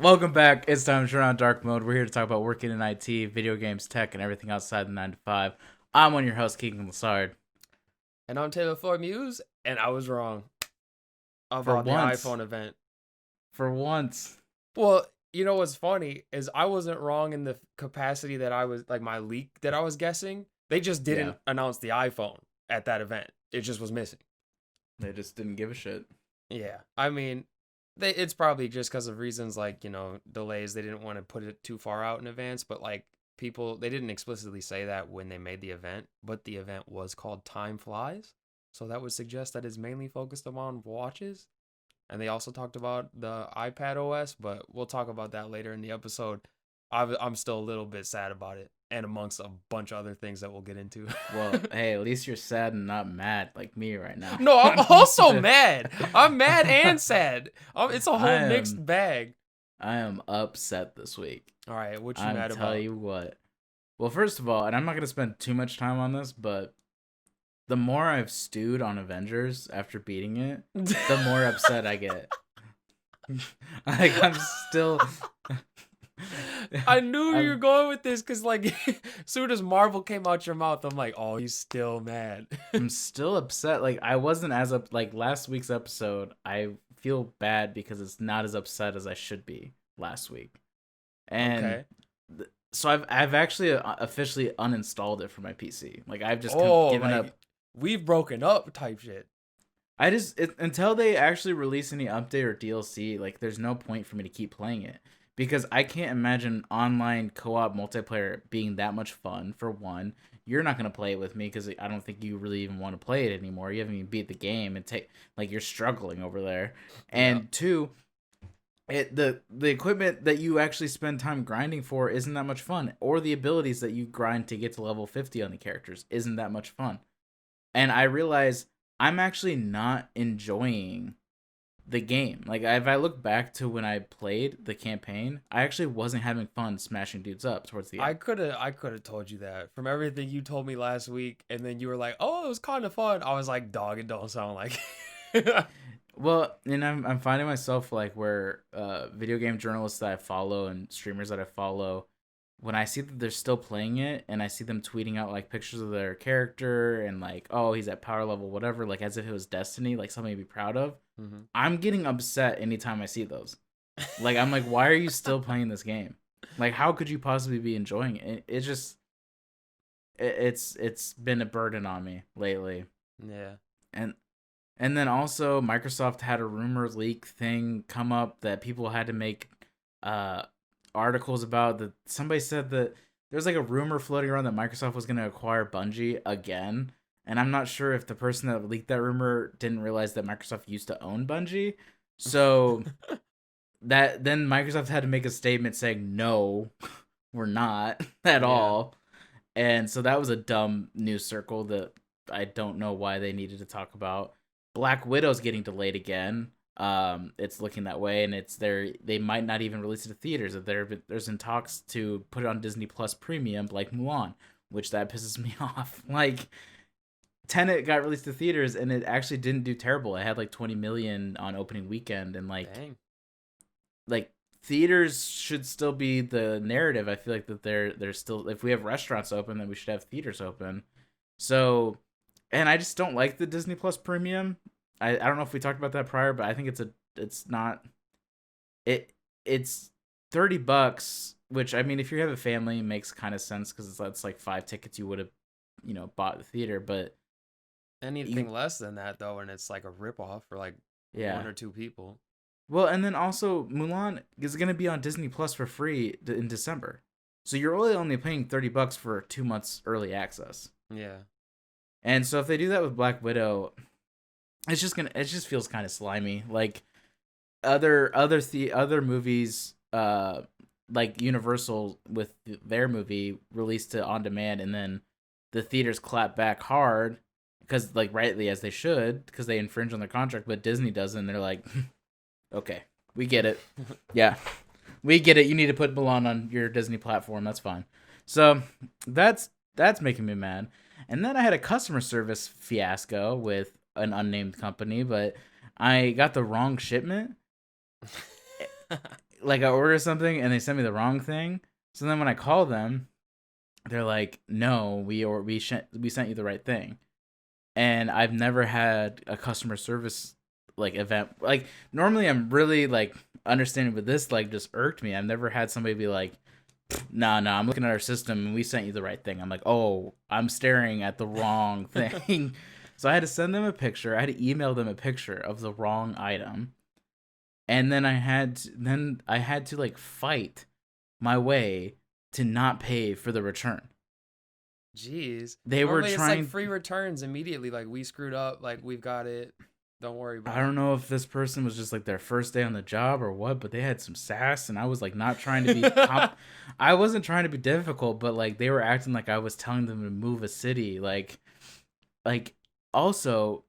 Welcome back. It's time to turn on dark mode. We're here to talk about working in IT, video games, tech, and everything outside the 9 to 5. I'm one of your hosts, Keegan and Taylor. And I'm Taylor for Muse, and I was wrong For about the once. iPhone event. For once. Well, you know what's funny is I wasn't wrong in the capacity that I was, like my leak that I was guessing. They just didn't announce the iPhone at that event. It just was missing. They just didn't give a shit. Yeah. I mean, it's probably just because of reasons like, delays. They didn't want to put it too far out in advance, but like they didn't explicitly say that when they made the event, but the event was called Time Flies. So that would suggest that it's mainly focused on watches. And they also talked about the iPad OS, but we'll talk about that later in the episode. I'm still a little bit sad about it, and amongst a bunch of other things that we'll get into. Well, hey, at least you're sad and not mad like me right now. No, I'm also mad. I'm mad and sad. It's a whole mixed bag. I am upset this week. All right, what you mad about? I'll tell you what. Well, first of all, and I'm not going to spend too much time on this, but the more I've stewed on Avengers after beating it, the more upset I get. Like, I'm still... I knew you were going with this because, like, as soon as Marvel came out your mouth, I'm like, oh, he's still mad. I'm still upset. Like, I wasn't as like last week's episode. I feel bad because it's not as upset as I should be last week, and so I've actually officially uninstalled it from my PC. Like, I've just given up. We've broken up type shit. Until they actually release any update or DLC, like, there's no point for me to keep playing it. Because I can't imagine online co-op multiplayer being that much fun, for one. You're not going to play it with me because I don't think you really even want to play it anymore. You haven't even beat the game and you're struggling over there. And two, the equipment that you actually spend time grinding for isn't that much fun. Or the abilities that you grind to get to level 50 on the characters isn't that much fun. And I realize I'm actually not enjoying the game. Like, if I look back to when I played the campaign, I actually wasn't having fun smashing dudes up towards the end. I could have told you that from everything you told me last week, and then you were like, "Oh, it was kind of fun." I was like, "Dog, it don't sound like." Well, and I'm finding myself like where video game journalists that I follow and streamers that I follow, when I see that they're still playing it and I see them tweeting out like pictures of their character and like, oh, he's at power level, whatever, like as if it was Destiny, like something to be proud of. Mm-hmm. I'm getting upset anytime I see those. Like, I'm like, why are you still playing this game? Like, how could you possibly be enjoying it? It's been a burden on me lately. Yeah. And then also Microsoft had a rumor leak thing come up that people had to make articles about. That somebody said that there's like a rumor floating around that Microsoft was going to acquire Bungie again. And I'm not sure if the person that leaked that rumor didn't realize that Microsoft used to own Bungie. So that then Microsoft had to make a statement saying, no, we're not at all. And so that was a dumb news circle that I don't know why they needed to talk about. Black Widow's getting delayed again. It's looking that way, and they might not even release it to theaters. There's in talks to put it on Disney Plus Premium, like Mulan, which that pisses me off. Like, Tenet got released to theaters and it actually didn't do terrible. It had like 20 million on opening weekend, and like theaters should still be the narrative. I feel like that they're still, if we have restaurants open, then we should have theaters open. So, and I just don't like the Disney Plus Premium. I don't know if we talked about that prior, but I think it's $30, which, I mean, if you have a family, it makes kind of sense because it's like 5 tickets you would have, bought the theater, but anything less than that though, and it's like a ripoff for like one or two people. Well, and then also Mulan is gonna be on Disney Plus for free in December, so you're only paying $30 for 2 months early access. Yeah, and so if they do that with Black Widow, it just feels kind of slimy. Like other movies, like Universal with their movie released to on demand, and then the theaters clap back hard. Because, like, rightly as they should, because they infringe on their contract, but Disney doesn't, and they're like, okay, we get it. Yeah, we get it. You need to put Mulan on your Disney platform. That's fine. So that's making me mad. And then I had a customer service fiasco with an unnamed company, but I got the wrong shipment. like I ordered something and they sent me the wrong thing. So then when I call them, they're like, "No, we sent you the right thing." And I've never had a customer service like event. Like normally I'm really like understanding, but this like just irked me. I've never had somebody be like, "No, I'm looking at our system and we sent you the right thing." I'm like, "Oh, I'm staring at the wrong thing." So I had to send them a picture. I had to email them a picture of the wrong item. And then I had to like fight my way to not pay for the return. Jeez. They were Normally it's trying like free returns immediately. Like, we screwed up. Like, we've got it. Don't worry about it. I don't know if this person was just like their first day on the job or what, but they had some sass, and I was like not trying to be I wasn't trying to be difficult, but like they were acting like I was telling them to move a city. Like also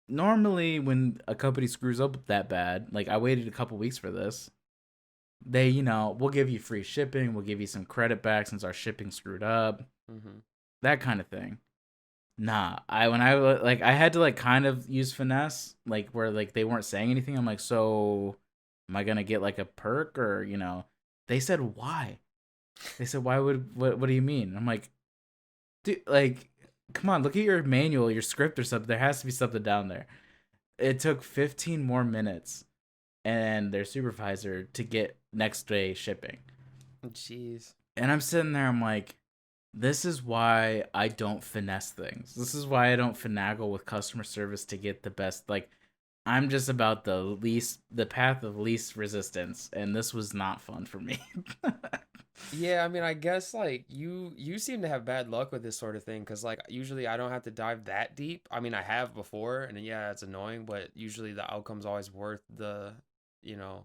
normally when a company screws up that bad, like I waited a couple weeks for this. They, we'll give you free shipping, we'll give you some credit back since our shipping screwed up. Mm-hmm. That kind of thing. Nah, I had to like kind of use finesse, like where like they weren't saying anything. I'm like, so am I gonna get like a perk or They said why? They said why would what do you mean? I'm like, dude, like, come on, look at your manual, your script or something. There has to be something down there. It took 15 more minutes and their supervisor to get next day shipping. Jeez. And I'm sitting there, I'm like, this is why I don't finesse things. This is why I don't finagle with customer service to get the best. Like, I'm just about the path of least resistance, and this was not fun for me. Yeah, I mean, I guess like you seem to have bad luck with this sort of thing, because like usually I don't have to dive that deep. I mean, I have before, and yeah, it's annoying, but usually the outcome's always worth you know,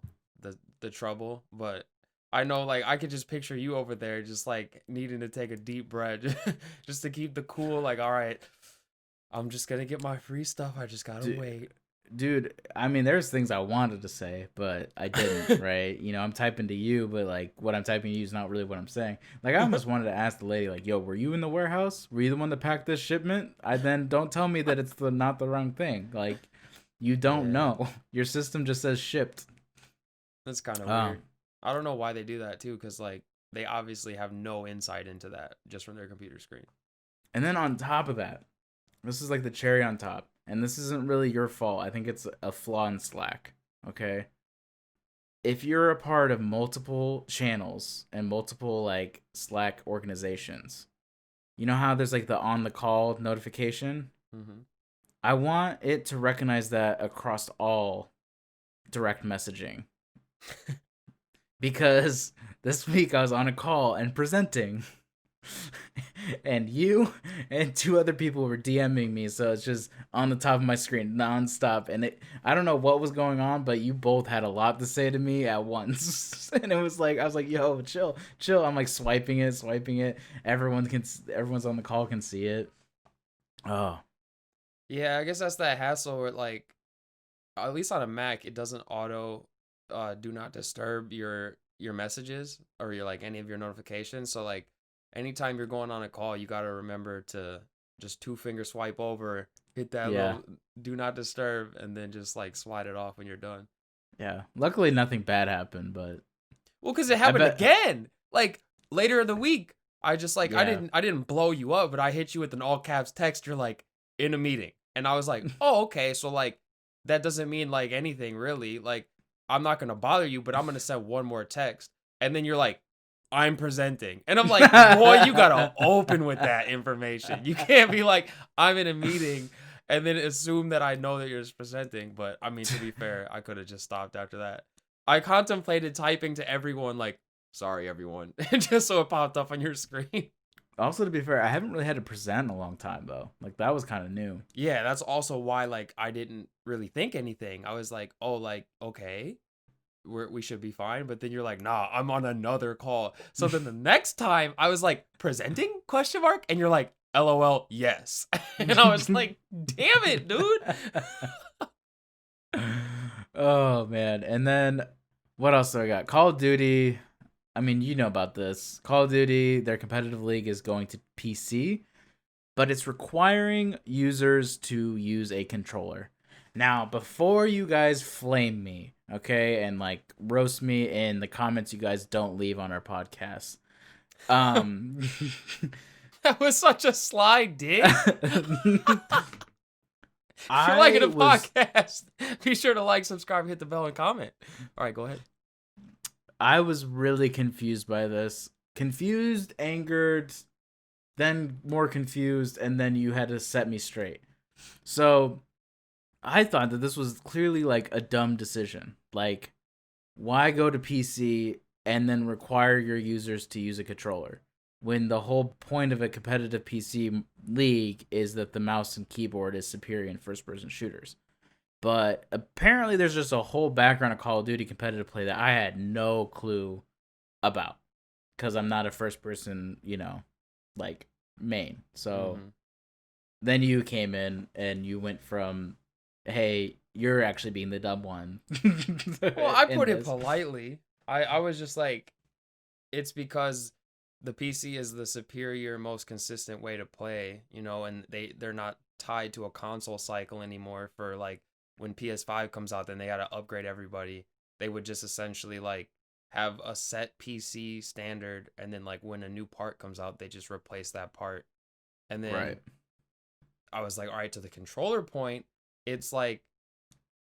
the trouble. But I know, like, I could just picture you over there just like needing to take a deep breath just to keep the cool, like, all right, I'm just gonna get my free stuff. I just gotta wait. Dude, I mean, there's things I wanted to say, but I didn't, right? I'm typing to you, but like what I'm typing to you is not really what I'm saying. Like, I almost wanted to ask the lady, like, yo, were you in the warehouse? Were you the one that packed this shipment? Then don't tell me that it's not the wrong thing. Like, you don't know. Your system just says shipped. That's kind of weird. I don't know why they do that too, because like they obviously have no insight into that just from their computer screen. And then on top of that, this is like the cherry on top. And this isn't really your fault. I think it's a flaw in Slack. Okay? If you're a part of multiple channels and multiple like Slack organizations, you know how there's like the on the call notification? Mm-hmm. I want it to recognize that across all direct messaging. Because this week I was on a call and presenting. And you and two other people were DMing me, so it's just on the top of my screen nonstop. And I don't know what was going on, but you both had a lot to say to me at once. And it was like, I was like, yo, chill. I'm like swiping it. Everyone's on the call can see it. Oh. Yeah, I guess that's that hassle where, like, at least on a Mac, it doesn't auto do not disturb your messages or your like any of your notifications. So like anytime you're going on a call, you got to remember to just 2-finger swipe over, hit that little do not disturb, and then just like slide it off when you're done. Yeah. Luckily nothing bad happened, but well, because it happened again. Like later in the week, I just like I didn't blow you up, but I hit you with an all caps text. You're like in a meeting, and I was like, oh, okay, so like that doesn't mean like anything really. Like I'm not gonna bother you, but I'm gonna send one more text, and then you're like, I'm presenting. And I'm like, boy, you gotta open with that information. You can't be like, I'm in a meeting and then assume that I know that you're just presenting. But I mean, to be fair, I could have just stopped after that. I contemplated typing to everyone like, sorry, everyone, just so it popped up on your screen. Also, to be fair, I haven't really had to present in a long time, though. Like, that was kind of new. Yeah, that's also why, like, I didn't really think anything. I was like, oh, like, okay. We should be fine, but then you're like, nah, I'm on another call. So then the next time I was like, presenting question mark, and you're like, LOL, yes. And I was like, damn it, dude. Oh man. And then what else do I got? Call of Duty. I mean, you know about this. Call of Duty, their competitive league is going to PC, but it's requiring users to use a controller. Now, before you guys flame me, okay, and like roast me in the comments you guys don't leave on our podcast. Um, That was such a sly dig. If you're liking I the was podcast, be sure to like, subscribe, hit the bell, and comment. All right, go ahead. I was really confused by this. Confused, angered, then more confused, and then you had to set me straight. So I thought that this was clearly like a dumb decision. Like, why go to PC and then require your users to use a controller when the whole point of a competitive PC league is that the mouse and keyboard is superior in first person shooters? But apparently, there's just a whole background of Call of Duty competitive play that I had no clue about because I'm not a first person, like main. So then you came in and you went from, hey, you're actually being the dumb one. Well, I put it politely. I was just like, it's because the PC is the superior, most consistent way to play, and they're not tied to a console cycle anymore for like when PS5 comes out, then they got to upgrade everybody. They would just essentially like have a set PC standard, and then like when a new part comes out, they just replace that part. And then I was like, all right, to the controller point, it's like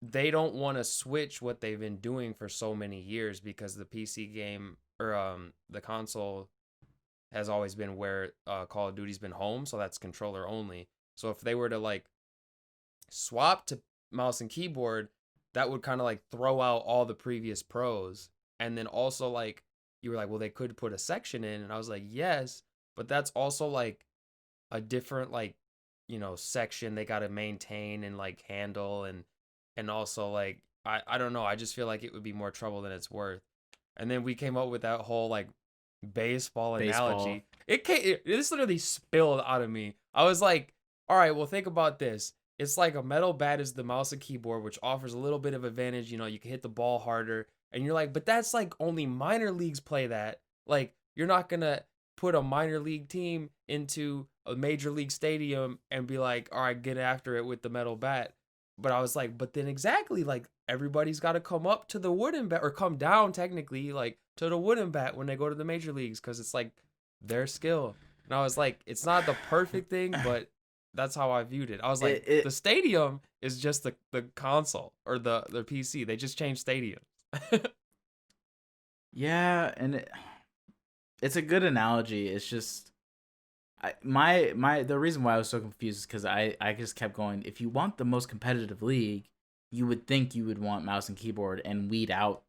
they don't want to switch what they've been doing for so many years because the PC game or the console has always been where Call of Duty's been home, so that's controller only. So if they were to like swap to mouse and keyboard, that would kind of like throw out all the previous pros. And then also like you were like, well, they could put a section in, and I was like, yes, but that's also like a different like section they got to maintain and like handle, and also like I don't know, I just feel like it would be more trouble than it's worth. And then we came up with that whole like baseball analogy. This literally spilled out of me. I was like, all right, well, think about this. It's like a metal bat is the mouse and keyboard, which offers a little bit of advantage. You can hit the ball harder. And you're like, but that's like only minor leagues play that. Like, you're not going to put a minor league team into a major league stadium and be like, all right, get after it with the metal bat. But I was like, but then exactly, like, everybody's got to come up to the wooden bat, or come down technically, like, to the wooden bat when they go to the major leagues, because it's like their skill. And I was like, it's not the perfect thing, but that's how I viewed it. I was like, the stadium is just the console or the PC. They just changed stadiums. Yeah, and it's a good analogy. It's just the reason why I was so confused is because I just kept going. If you want the most competitive league, you would think you would want mouse and keyboard and weed out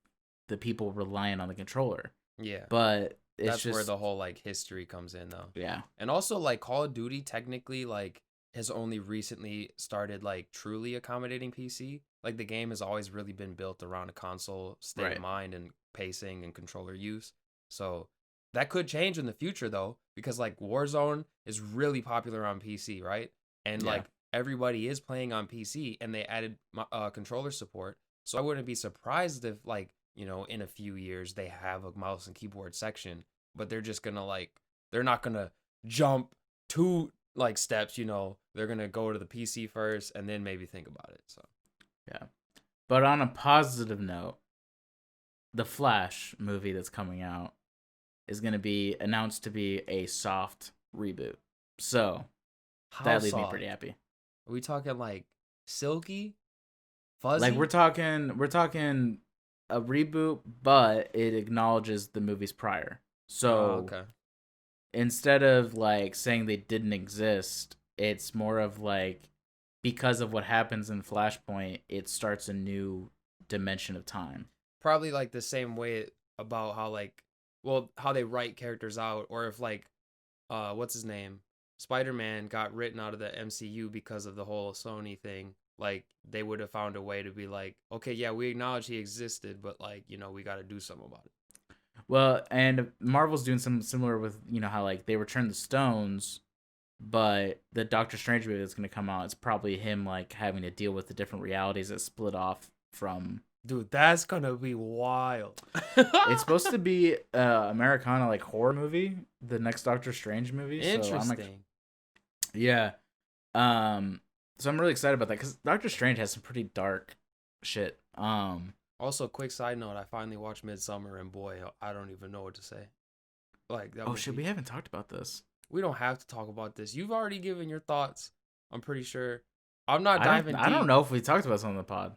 the people relying on the controller. Yeah, but that's where the whole like history comes in, though. Yeah, and also like Call of Duty technically like has only recently started like truly accommodating PC. Like the game has always really been built around a console state of mind and pacing and controller use. So that could change in the future though, because like Warzone is really popular on PC, right? And like everybody is playing on PC, and they added controller support. So I wouldn't be surprised if like, in a few years they have a mouse and keyboard section, but they're just gonna like, they're not gonna jump to like steps, they're gonna go to the PC first and then maybe think about it. So yeah. But on a positive note, the Flash movie that's coming out is gonna be announced to be a soft reboot. So that leaves me pretty happy. Are we talking like silky, fuzzy? Like we're talking a reboot, but it acknowledges the movies prior. So instead of like saying they didn't exist, it's more of like, because of what happens in Flashpoint, it starts a new dimension of time. Probably like the same way about how like, well, how they write characters out, or if like, what's his name? Spider-Man got written out of the MCU because of the whole Sony thing. Like they would have found a way to be like, okay, yeah, we acknowledge he existed, but like, we got to do something about it. Well, and Marvel's doing something similar with, how like they return the stones, but the Doctor Strange movie that's going to come out, it's probably him like having to deal with the different realities that split off from. Dude, that's going to be wild. It's supposed to be Americana like horror movie, the next Doctor Strange movie. Interesting. Yeah. So I'm really excited about that because Doctor Strange has some pretty dark shit. Oh Also, quick side note: I finally watched Midsummer, and boy, I don't even know what to say. Like, that Oh shit, we haven't talked about this. We don't have to talk about this. You've already given your thoughts. I'm pretty sure. I'm not diving deep. I don't know if we talked about this on the pod.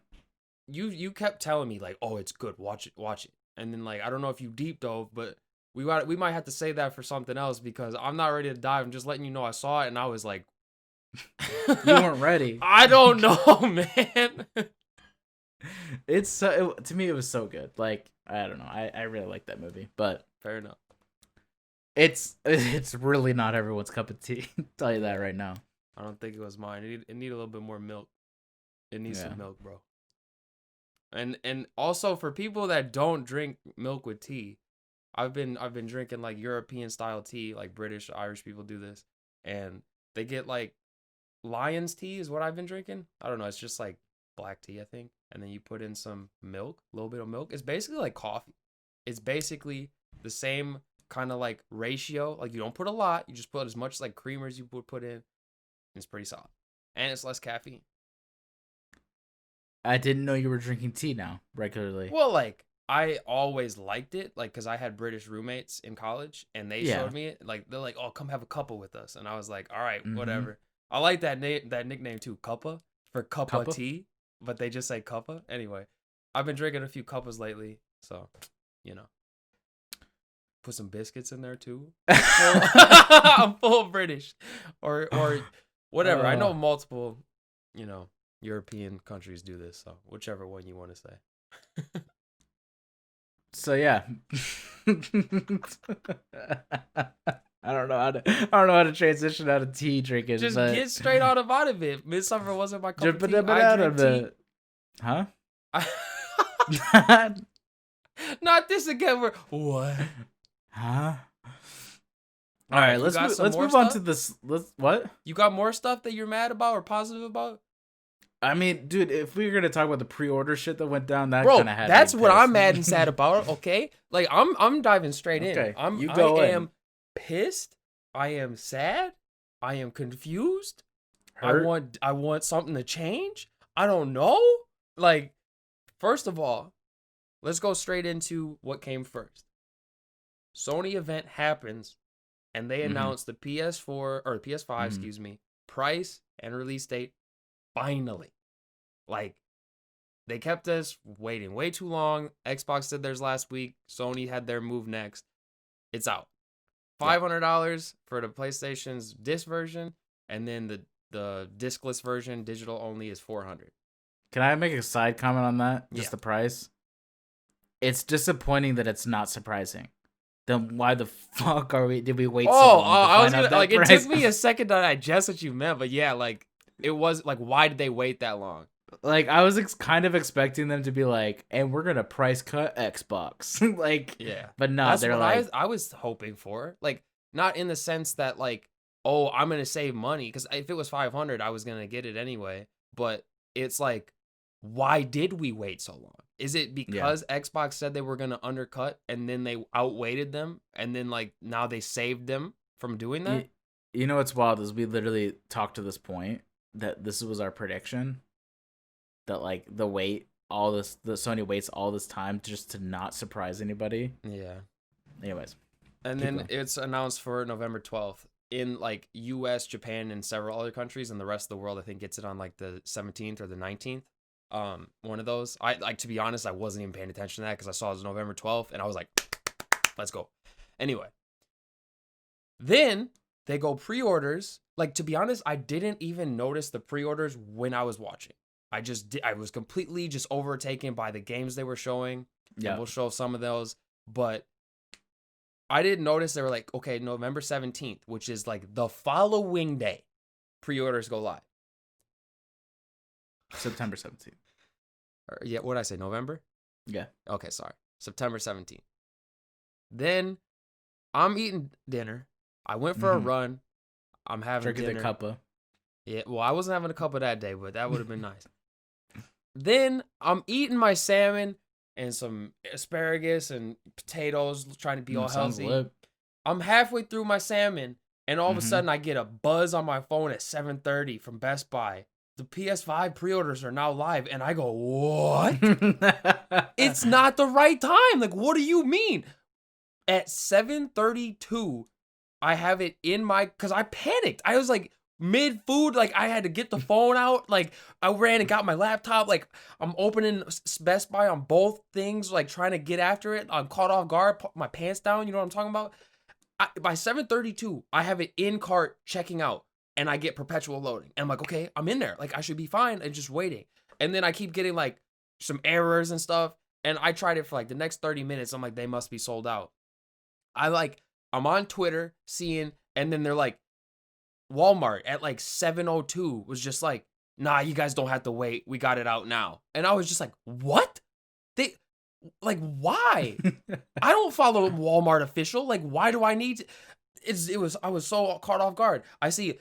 You kept telling me like, oh, it's good. Watch it. And then like, I don't know if you deep dove, but we might have to say that for something else because I'm not ready to dive. I'm just letting you know I saw it and I was like, you weren't ready. I don't know, man. It's so to me it was so good. Like I don't know. I really like that movie, but fair enough. It's really not everyone's cup of tea. I'll tell you that right now. I don't think it was mine. It need a little bit more milk. It needs some milk, bro. And also for people that don't drink milk with tea, I've been drinking like European style tea, like British, Irish people do this, and they get like lion's tea is what I've been drinking. I don't know, it's just like black tea, I think, and then you put in some milk, a little bit of milk. It's basically like coffee. It's basically the same kind of like ratio. Like you don't put a lot, you just put as much like creamer as you would put in. It's pretty solid, and it's less caffeine. I didn't know you were drinking tea now regularly. Well, like I always liked it, like because I had British roommates in college, and they showed me it. Like they're like, "Oh, come have a cuppa with us," and I was like, "All right, whatever." I like that nickname too, cuppa for cuppa tea, but they just say cuppa. Anyway, I've been drinking a few cuppas lately, so you know, put some biscuits in there too. I'm full British, or whatever. I know multiple, you know, European countries do this, so whichever one you want to say. So yeah. I don't know how to transition out of tea drinking. Just get straight out of it. Midsummer wasn't my cup of tea. I drink tea. Huh? Not this again. What? Huh? All right, let's move on to this. What? You got more stuff that you're mad about or positive about? I mean, dude, if we were gonna talk about the pre-order shit that went down, that kind of had. That's what I'm mad and sad about. Okay, like I'm diving straight in. I am pissed. I am sad. I am confused. Hurt. I want something to change. I don't know. Like, first of all, let's go straight into what came first. Sony event happens, and they announced the PS4 or PS5, excuse me, price and release date. Finally, like, they kept us waiting way too long. Xbox did theirs last week. Sony had their move next. It's out. $500 for the PlayStation's disc version, and then the discless version, digital only, is $400. Can I make a side comment on that? Just the price. It's disappointing that it's not surprising. Then why the fuck did we wait so long? I was gonna like price? It took me a second to digest what you meant, but yeah, like it was like, why did they wait that long? Like I was kind of expecting them to be like, and we're gonna price cut Xbox, like but no, that's they're like I was hoping for, like not in the sense that like, oh, I'm gonna save money, because if it was $500, I was gonna get it anyway. But it's like, why did we wait so long? Is it because Xbox said they were gonna undercut and then they outweighted them, and then like now they saved them from doing that? You know what's wild is we literally talked to this point that this was our prediction. That like the Sony waits all this time just to not surprise anybody. Yeah. Anyways. And then it's announced for November 12th in like US, Japan, and several other countries, and the rest of the world I think gets it on like the 17th or the 19th. One of those. I like, to be honest, I wasn't even paying attention to that because I saw it was November 12th and I was like, let's go. Anyway. Then they go pre-orders. Like, to be honest, I didn't even notice the pre-orders when I was watching. I was completely just overtaken by the games they were showing. Yeah. And we'll show some of those. But I didn't notice they were like, okay, November 17th, which is like the following day, pre-orders go live. September 17th. Yeah, what did I say? November? Yeah. Okay, sorry. September 17th. Then I'm eating dinner. I went for a run. I'm having drinking the cuppa. Yeah, well, I wasn't having a cuppa that day, but that would have been nice. Then I'm eating my salmon and some asparagus and potatoes, trying to be all healthy. Lit. I'm halfway through my salmon, and all of a sudden I get a buzz on my phone at 7:30 from Best Buy. the PS5 pre-orders are now live. And I go, what? It's not the right time. Like, what do you mean? At 7:32, I have it in my, because I panicked. I was like mid food, like I had to get the phone out. Like I ran and got my laptop. Like I'm opening Best Buy on both things, like trying to get after it. I'm caught off guard, put my pants down. You know what I'm talking about? By 7:32, I have it in cart checking out, and I get perpetual loading. And I'm like, okay, I'm in there. Like I should be fine and just waiting. And then I keep getting like some errors and stuff. And I tried it for like the next 30 minutes. I'm like, they must be sold out. I'm on Twitter seeing, and then they're like, Walmart at like 7:02 was just like, nah, you guys don't have to wait. We got it out now. And I was just like, what? They, like, why? I don't follow Walmart official. Like, why do I need to? I was so caught off guard. I see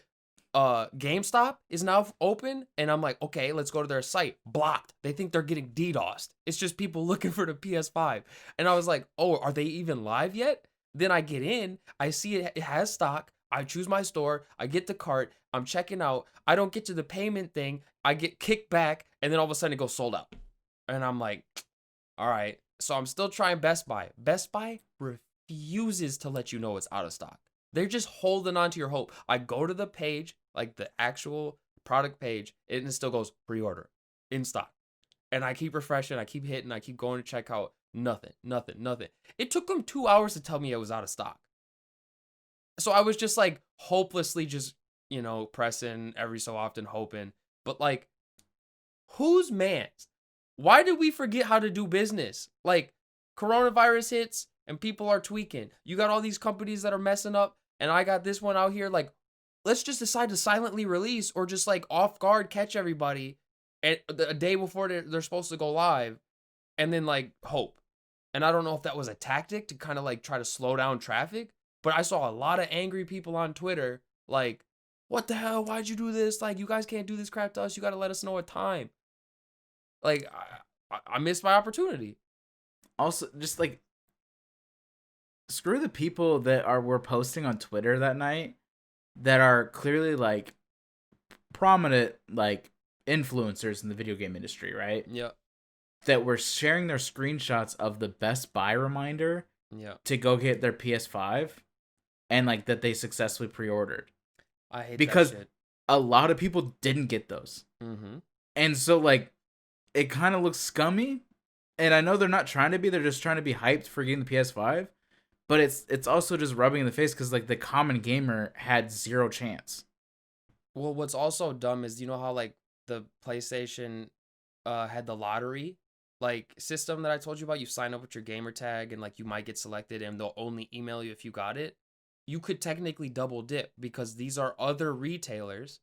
GameStop is now open, and I'm like, okay, let's go to their site. Blocked. They think they're getting DDoSed. It's just people looking for the PS5. And I was like, oh, are they even live yet? Then I get in, I see it has stock. I choose my store. I get the cart. I'm checking out. I don't get to the payment thing. I get kicked back, and then all of a sudden it goes sold out. And I'm like, all right. So I'm still trying Best Buy. Best Buy refuses to let you know it's out of stock. They're just holding on to your hope. I go to the page, like the actual product page, and it still goes pre-order in stock. And I keep refreshing. I keep hitting. I keep going to check out. Nothing. It took them 2 hours to tell me it was out of stock. So I was just like hopelessly just, pressing every so often, hoping. But like, whose man's? Why did we forget how to do business? Like, coronavirus hits and people are tweaking. You got all these companies that are messing up, and I got this one out here. Like, let's just decide to silently release or just like off guard catch everybody a day before they're supposed to go live, and then like hope. And I don't know if that was a tactic to kind of like try to slow down traffic, but I saw a lot of angry people on Twitter like, what the hell? Why'd you do this? Like, you guys can't do this crap to us. You got to let us know a time. Like, I missed my opportunity. Also, just like, screw the people that were posting on Twitter that night that are clearly like prominent like influencers in the video game industry, right? Yeah. That were sharing their screenshots of the Best Buy reminder to go get their PS5, and like that they successfully pre-ordered. I hate because that shit. A lot of people didn't get those. Mm-hmm. And so like it kind of looks scummy, and I know they're not trying to be, they're just trying to be hyped for getting the PS5, but it's also just rubbing in the face because like the common gamer had zero chance. Well, what's also dumb is, you know how like the PlayStation had the lottery like system that I told you about? You sign up with your gamer tag and like you might get selected and they'll only email you if you got it. You could technically double dip because these are other retailers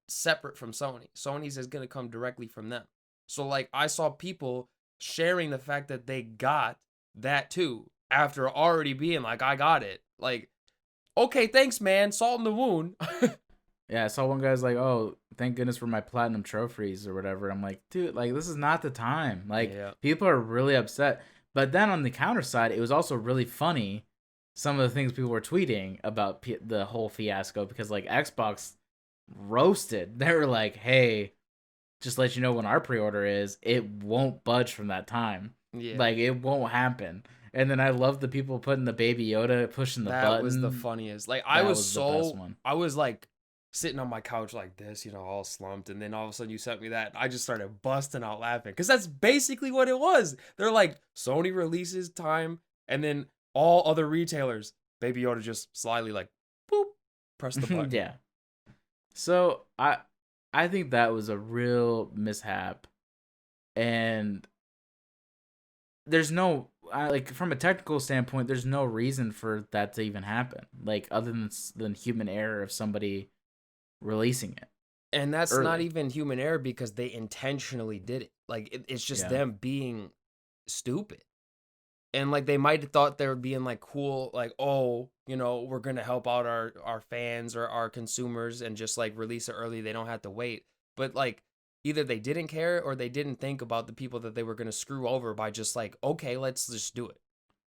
separate from Sony. Sony's is going to come directly from them. So like I saw people sharing the fact that they got that too after already being like, I got it. Like, okay, thanks, man. Salt in the wound. Yeah, I saw one guy's like, oh, thank goodness for my platinum trophies or whatever. I'm like, dude, like, this is not the time. Like, people are really upset. But then on the counter side, it was also really funny, some of the things people were tweeting about the whole fiasco, because, like, Xbox roasted. They were like, hey, just let you know when our pre-order is, it won't budge from that time. Yeah. Like, it won't happen. And then I love the people putting the Baby Yoda, pushing the button. That was the funniest. Like, I was like, sitting on my couch like this, all slumped, and then all of a sudden you sent me that, and I just started busting out laughing because that's basically what it was. They're like, Sony releases time, and then all other retailers, Baby Yoda just slyly like, boop, press the button. Yeah. So I think that was a real mishap, and there's no like from a technical standpoint, there's no reason for that to even happen, like other than human error of somebody releasing it. And that's early. Not even human error because they intentionally did it. Like it's just them being stupid. And like they might have thought they were being like cool, like, oh, we're gonna help out our fans or our consumers and just like release it early. They don't have to wait. But like either they didn't care or they didn't think about the people that they were gonna screw over by just like, okay, let's just do it.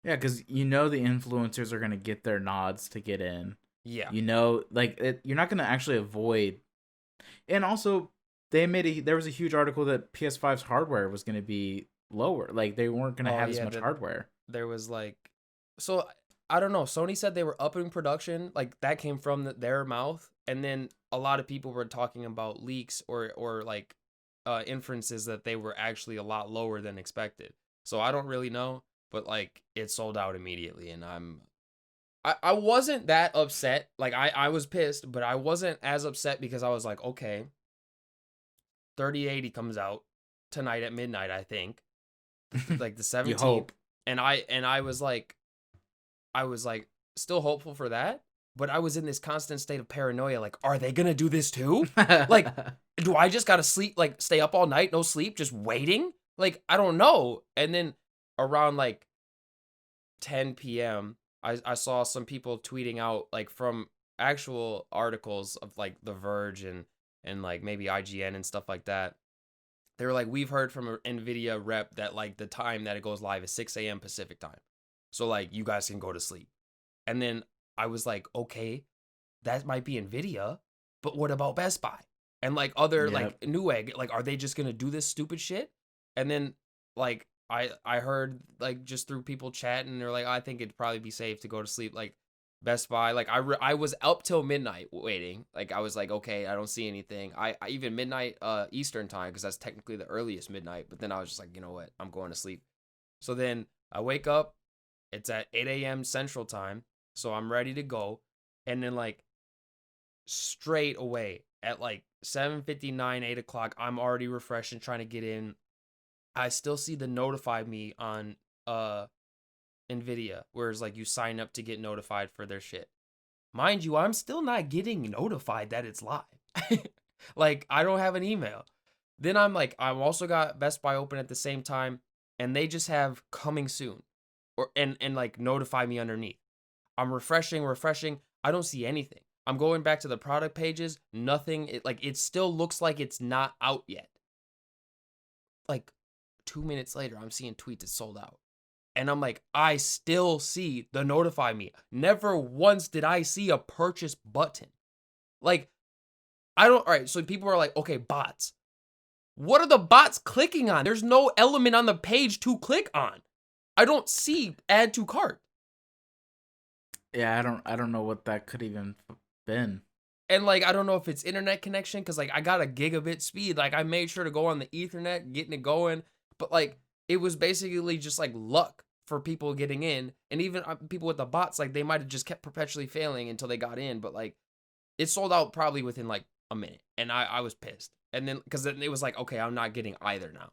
Yeah, because the influencers are gonna get their nods to get in. Yeah. You're not going to actually avoid. And also, there was a huge article that PS5's hardware was going to be lower. Like they weren't going to Oh have as yeah, much hardware. there was so I don't know. Sony said they were upping production, like that came from their mouth, and then a lot of people were talking about leaks or inferences that they were actually a lot lower than expected. So I don't really know, but like it sold out immediately, and I wasn't that upset. Like I was pissed, but I wasn't as upset because I was like, okay, 3080 comes out tonight at midnight, I think, like the 17th. You hope. And I was like still hopeful for that, but I was in this constant state of paranoia. Like, are they gonna do this too? Like, do I just gotta sleep, like stay up all night, no sleep, just waiting? Like, I don't know. And then around like 10 p.m., I saw some people tweeting out like from actual articles of like The Verge and like maybe IGN and stuff like that. They were like, we've heard from an NVIDIA rep that like the time that it goes live is 6 a.m. Pacific time. So like you guys can go to sleep. And then I was like, okay, that might be NVIDIA, but what about Best Buy? And like other like Newegg, like are they just gonna do this stupid shit? And then like I heard like just through people chatting, they're like, I think it'd probably be safe to go to sleep. Like Best Buy, like I was up till midnight waiting. Like I was like, okay, I don't see anything. I even midnight Eastern time, because that's technically the earliest midnight. But then I was just like, you know what, I'm going to sleep. So then I wake up. It's at 8 a.m. Central time, so I'm ready to go. And then like straight away at like 7:59, 8 o'clock, I'm already refreshing, trying to get in. I still see the notify me on NVIDIA, whereas like you sign up to get notified for their shit. Mind you, I'm still not getting notified that it's live. Like I don't have an email. Then I'm also got Best Buy open at the same time, and they just have coming soon, or and like notify me underneath. I'm refreshing. I don't see anything. I'm going back to the product pages. Nothing. It still looks like it's not out yet. Like 2 minutes later, I'm seeing tweets it's sold out. And I'm like, I still see the notify me. Never once did I see a purchase button. Like, all right, so people are like, okay, bots. What are the bots clicking on? There's no element on the page to click on. I don't see add to cart. Yeah, I don't know what that could even been. And like, I don't know if it's internet connection, because like I got a gigabit speed. Like I made sure to go on the Ethernet, getting it going. But like, it was basically just like luck for people getting in. And even people with the bots, like they might have just kept perpetually failing until they got in. But like, it sold out probably within like a minute. And I was pissed. And then, because then it was like, okay, I'm not getting either now.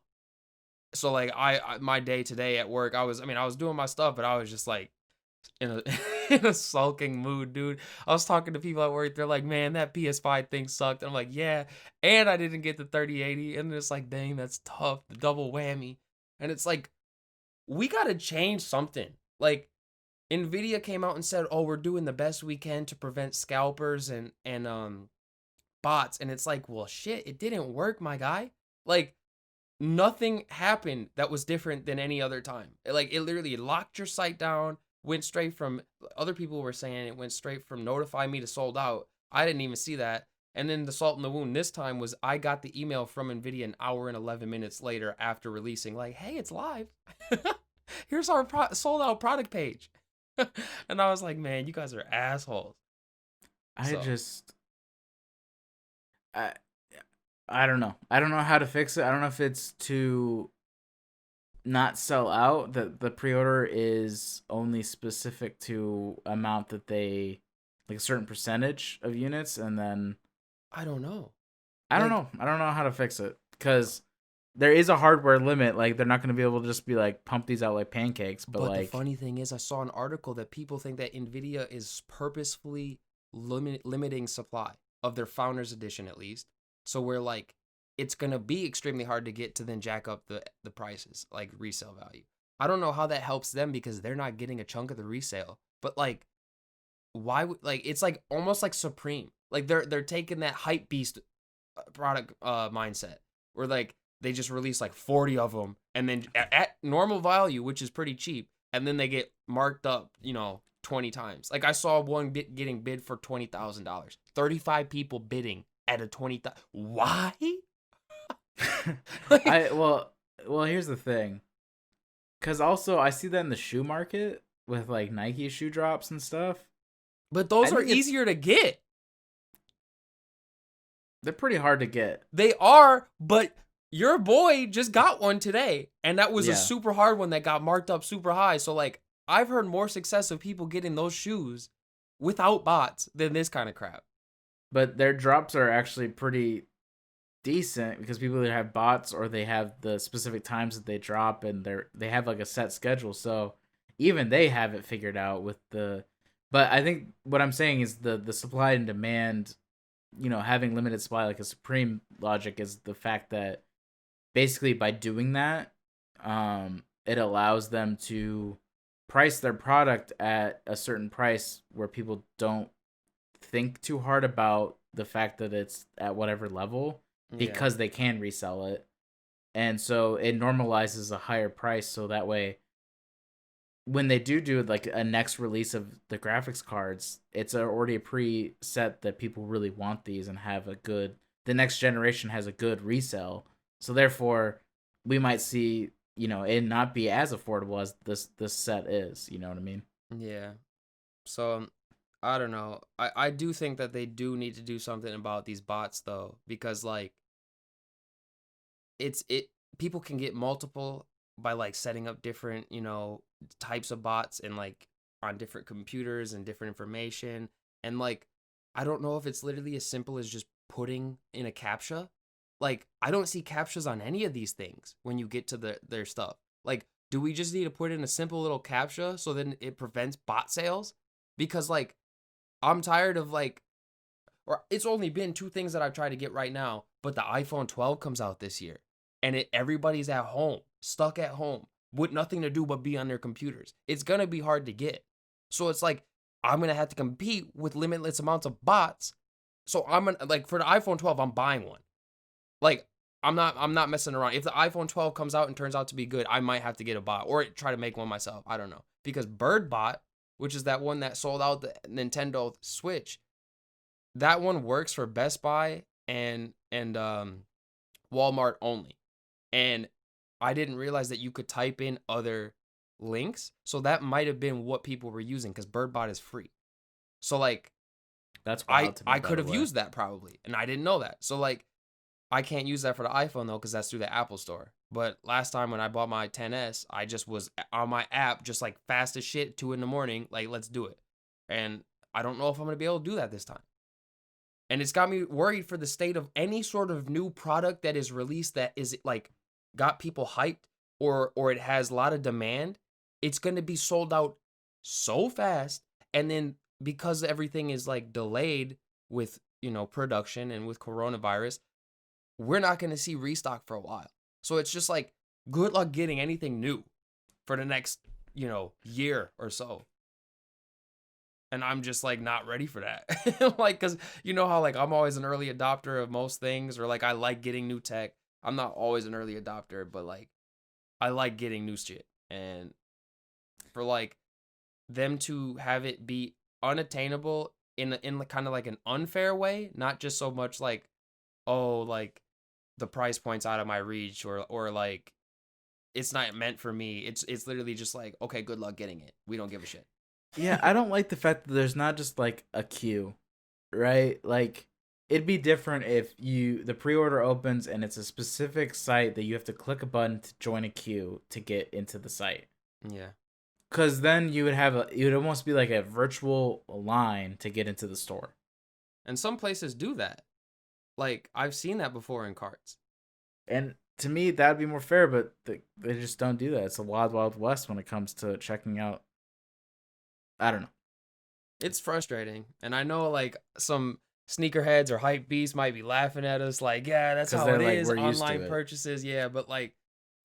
So like, my day today at work, I was doing my stuff, but I was just like in a in a sulking mood, dude. I was talking to people at work. They're like, man, that PS5 thing sucked. And I'm like, yeah. And I didn't get the 3080. And it's like, dang, that's tough. The double whammy. And it's like, we got to change something. Like, NVIDIA came out and said, oh, we're doing the best we can to prevent scalpers and bots. And it's like, well, shit, it didn't work, my guy. Like, nothing happened that was different than any other time. Like, it literally locked your site down, went straight from, other people were saying it went straight from notify me to sold out. I didn't even see that. And then the salt in the wound this time was I got the email from NVIDIA an hour and 11 minutes later after releasing, like, hey, it's live. Here's our sold out product page. And I was like, man, you guys are assholes. I don't know. I don't know how to fix it. I don't know if it's to not sell out, that the pre-order is only specific to amount that they, like a certain percentage of units, and then I don't know. I don't know how to fix it, because there is a hardware limit. Like, they're not going to be able to just be like pump these out like pancakes. But like, the funny thing is, I saw an article that people think that NVIDIA is purposefully limiting supply of their Founders Edition, at least. So we're like, it's going to be extremely hard to get to then jack up the prices, like resale value. I don't know how that helps them, because they're not getting a chunk of the resale. But like, why would, like, it's like almost like Supreme. Like they're taking that hype beast product mindset, where like they just release like 40 of them, and then at normal value, which is pretty cheap, and then they get marked up, 20 times. Like I saw one getting bid for $20,000. 35 people bidding at a 20,000. Why? Like, Well, here's the thing. Cause also I see that in the shoe market with like Nike shoe drops and stuff. but I those are think easier to get. they're pretty hard to get. They are, but your boy just got one today, and that was a Yeah. super hard one that got marked up super high. So like, I've heard more success of people getting those shoes without bots than this kind of crap. But their drops are actually pretty decent because people either have bots or they have the specific times that they drop and they have like a set schedule. So even they have it figured out with the. But I think what I'm saying is the supply and demand, having limited supply like a supreme logic is the fact that basically by doing that, it allows them to price their product at a certain price where people don't think too hard about the fact that it's at whatever level Yeah. because they can resell it. And so it normalizes a higher price so that way when they do like a next release of the graphics cards, it's already a preset that people really want these and have a good the next generation has a good resale. So therefore we might see, it not be as affordable as this set is, you know what I mean? Yeah. So I don't know. I do think that they do need to do something about these bots though, because like it people can get multiple by like setting up different, types of bots and like on different computers and different information. And like I don't know if it's literally as simple as just putting in a captcha. Like I don't see captchas on any of these things when you get to their stuff. Like do we just need to put in a simple little captcha so then it prevents bot sales? Because like I'm tired of like, or it's only been two things that I've tried to get right now, but the iPhone 12 comes out this year, and everybody's at home, stuck at home, with nothing to do but be on their computers. It's gonna be hard to get, so it's like I'm gonna have to compete with limitless amounts of bots. So I'm gonna like for the iPhone 12, I'm buying one. Like I'm not messing around. If the iPhone 12 comes out and turns out to be good, I might have to get a bot or try to make one myself. I don't know because BirdBot, which is that one that sold out the Nintendo Switch, that one works for Best Buy and Walmart only. And I didn't realize that you could type in other links, so that might have been what people were using because BirdBot is free. So like That's I wild to me, by could the have way. used that probably, and I didn't know that. So like I can't use that for the iPhone though because that's through the Apple Store. But last time when I bought my 10s, I just was on my app just like fast as shit, 2 a.m, like let's do it. And I don't know if I'm gonna be able to do that this time. And it's got me worried for the state of any sort of new product that is released that is like got people hyped or it has a lot of demand. It's gonna be sold out so fast, and then because everything is like delayed with production and with coronavirus, we're not going to see restock for a while. So it's just like good luck getting anything new for the next, year or so. And I'm just like not ready for that. Like cuz you know how like I'm always an early adopter of most things or like I like getting new tech. I'm not always an early adopter, but like I like getting new shit. And for like them to have it be unattainable in kind of like an unfair way, not just so much like oh like the price point's out of my reach or like it's not meant for me. It's literally just like, okay, good luck getting it. We don't give a shit. Yeah, I don't like the fact that there's not just like a queue, right? Like it'd be different if the pre-order opens and it's a specific site that you have to click a button to join a queue to get into the site. Yeah. Cuz then you would almost be like a virtual line to get into the store. And some places do that. Like I've seen that before in carts. And to me that'd be more fair, but they just don't do that. It's a wild wild west when it comes to checking out. I don't know. It's frustrating. And I know like some sneakerheads or hype beasts might be laughing at us like, yeah, that's 'Cause how they're it like, is. "We're used to Online it." purchases, yeah, but like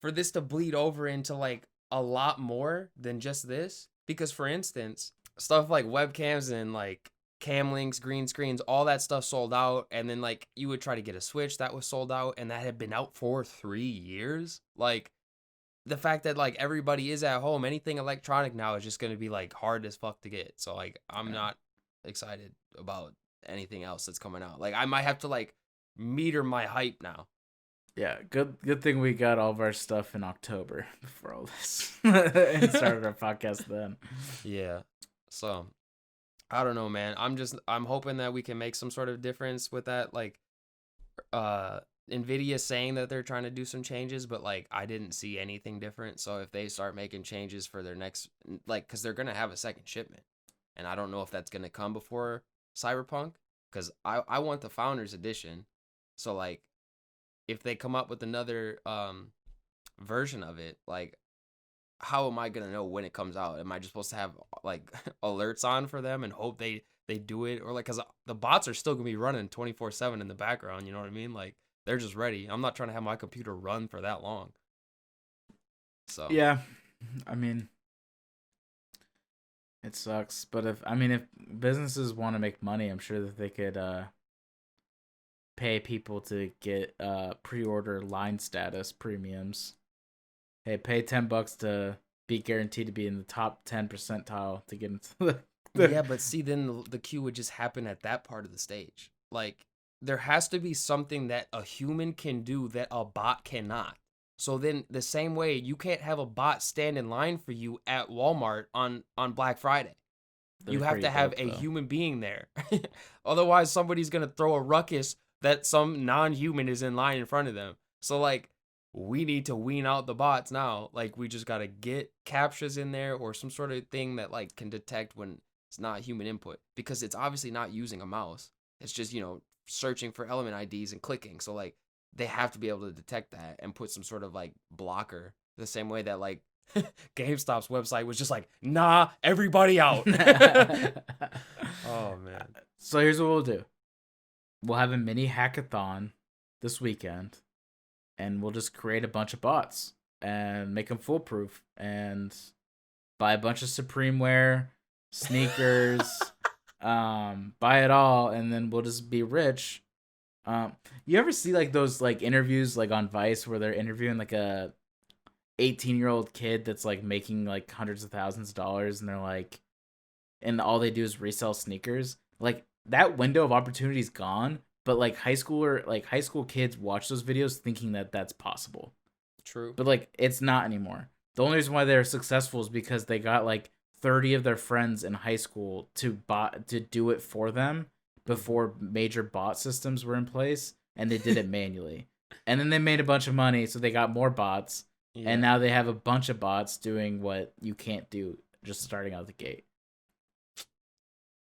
for this to bleed over into like a lot more than just this, because for instance, stuff like webcams and like cam links, green screens, all that stuff sold out, and then like you would try to get a Switch that was sold out, and that had been out for 3 years. Like the fact that like everybody is at home, anything electronic now is just gonna be like hard as fuck to get. So like I'm Yeah. not excited about anything else that's coming out. Like I might have to like meter my hype now. Yeah, good thing we got all of our stuff in October before all this and started our podcast then. Yeah. So I don't know, man. I'm hoping that we can make some sort of difference with that. Like, Nvidia saying that they're trying to do some changes, but like I didn't see anything different. So if they start making changes for their next, like, because they're gonna have a second shipment, and I don't know if that's gonna come before Cyberpunk, because I want the Founders Edition. So like, if they come up with another version of it, like, how am I gonna know when it comes out? Am I just supposed to have like alerts on for them and hope they do it, or like, because the bots are still gonna be running 24/7 in the background? You know what I mean? Like, they're just ready. I'm not trying to have my computer run for that long. So Yeah, I mean, it sucks, but if businesses want to make money, I'm sure that they could pay people to get pre-order line status premiums. Hey, pay $10 to be guaranteed to be in the top 10 percentile to get into yeah, but see, then the queue would just happen at that part of the stage. Like, there has to be something that a human can do that a bot cannot. So then, the same way, you can't have a bot stand in line for you at Walmart on Black Friday. You have to have a human being there. Otherwise, somebody's going to throw a ruckus that some non-human is in line in front of them. So, like, we need to wean out the bots now. Like, we just got to get captchas in there or some sort of thing that, like, can detect when it's not human input. Because it's obviously not using a mouse. It's just, searching for element IDs and clicking. So, like, they have to be able to detect that and put some sort of, like, blocker. The same way that, like, GameStop's website was just like, nah, everybody out. Oh man. So here's what we'll do. We'll have a mini hackathon this weekend, and we'll just create a bunch of bots and make them foolproof and buy a bunch of Supremeware, sneakers, buy it all, and then we'll just be rich. You ever see like those like interviews like on Vice where they're interviewing like a 18-year-old kid that's like making like hundreds of thousands of dollars, and they're like, and all they do is resell sneakers? Like, that window of opportunity is gone, but like high school kids watch those videos thinking that that's possible. True. But like, it's not anymore. The only reason why they're successful is because they got like 30 of their friends in high school to do it for them before major bot systems were in place, and they did it manually. And then they made a bunch of money, so they got more bots. Yeah. And now they have a bunch of bots doing what you can't do just starting out the gate.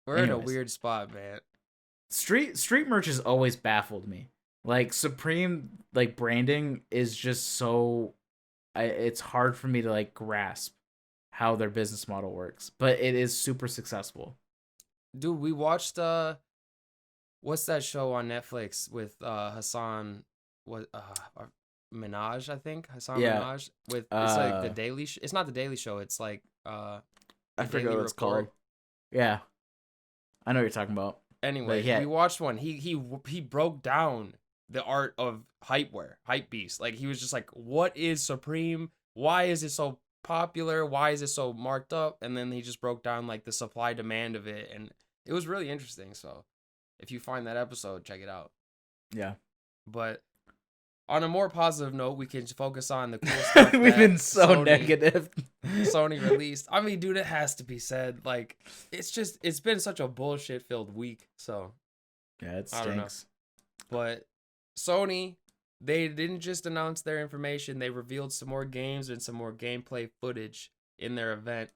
We're in a weird spot, man. Street merch has always baffled me. Like, Supreme, like, branding is just so... it's hard for me to, like, grasp how their business model works. But it is super successful. Dude, we watched, what's that show on Netflix with Hassan... Minaj, I think. Hassan Minaj. With it's like the Daily Show. It's not the Daily Show. It's like I forget what it's called. Yeah, I know what you're talking about. Anyway, we watched one. He broke down the art of hype beast. Like, he was just like, what is Supreme? Why is it so popular? Why is it so marked up? And then he just broke down like the supply demand of it, and it was really interesting. So if you find that episode, check it out. Yeah, but on a more positive note, we can focus on the cool stuff. We've been so negative. Sony released. I mean, dude, it has to be said. Like, it's been such a bullshit-filled week. So, yeah, it stinks. I don't know. But Sony, they didn't just announce their information. They revealed some more games and some more gameplay footage in their event.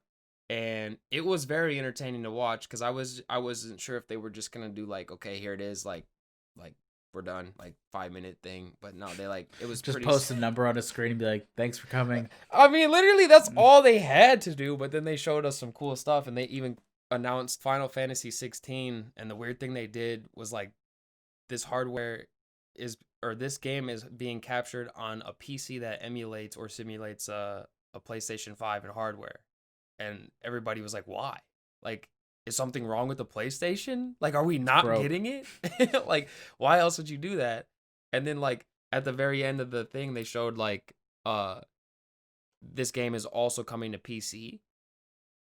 And it was very entertaining to watch, because I wasn't sure if they were just going to do like, okay, here it is, like we're done, like 5-minute thing. But no, they like, it was just pretty... post a number on a screen and be like, thanks for coming. I mean, literally that's all they had to do. But then they showed us some cool stuff, and they even announced Final Fantasy 16. And the weird thing they did was like, this game is being captured on a PC that emulates or simulates a PlayStation 5 and hardware. And everybody was like, why? Like, is something wrong with the PlayStation? Like, are we not getting it? Like, why else would you do that? And then, like, at the very end of the thing, they showed, like, this game is also coming to PC.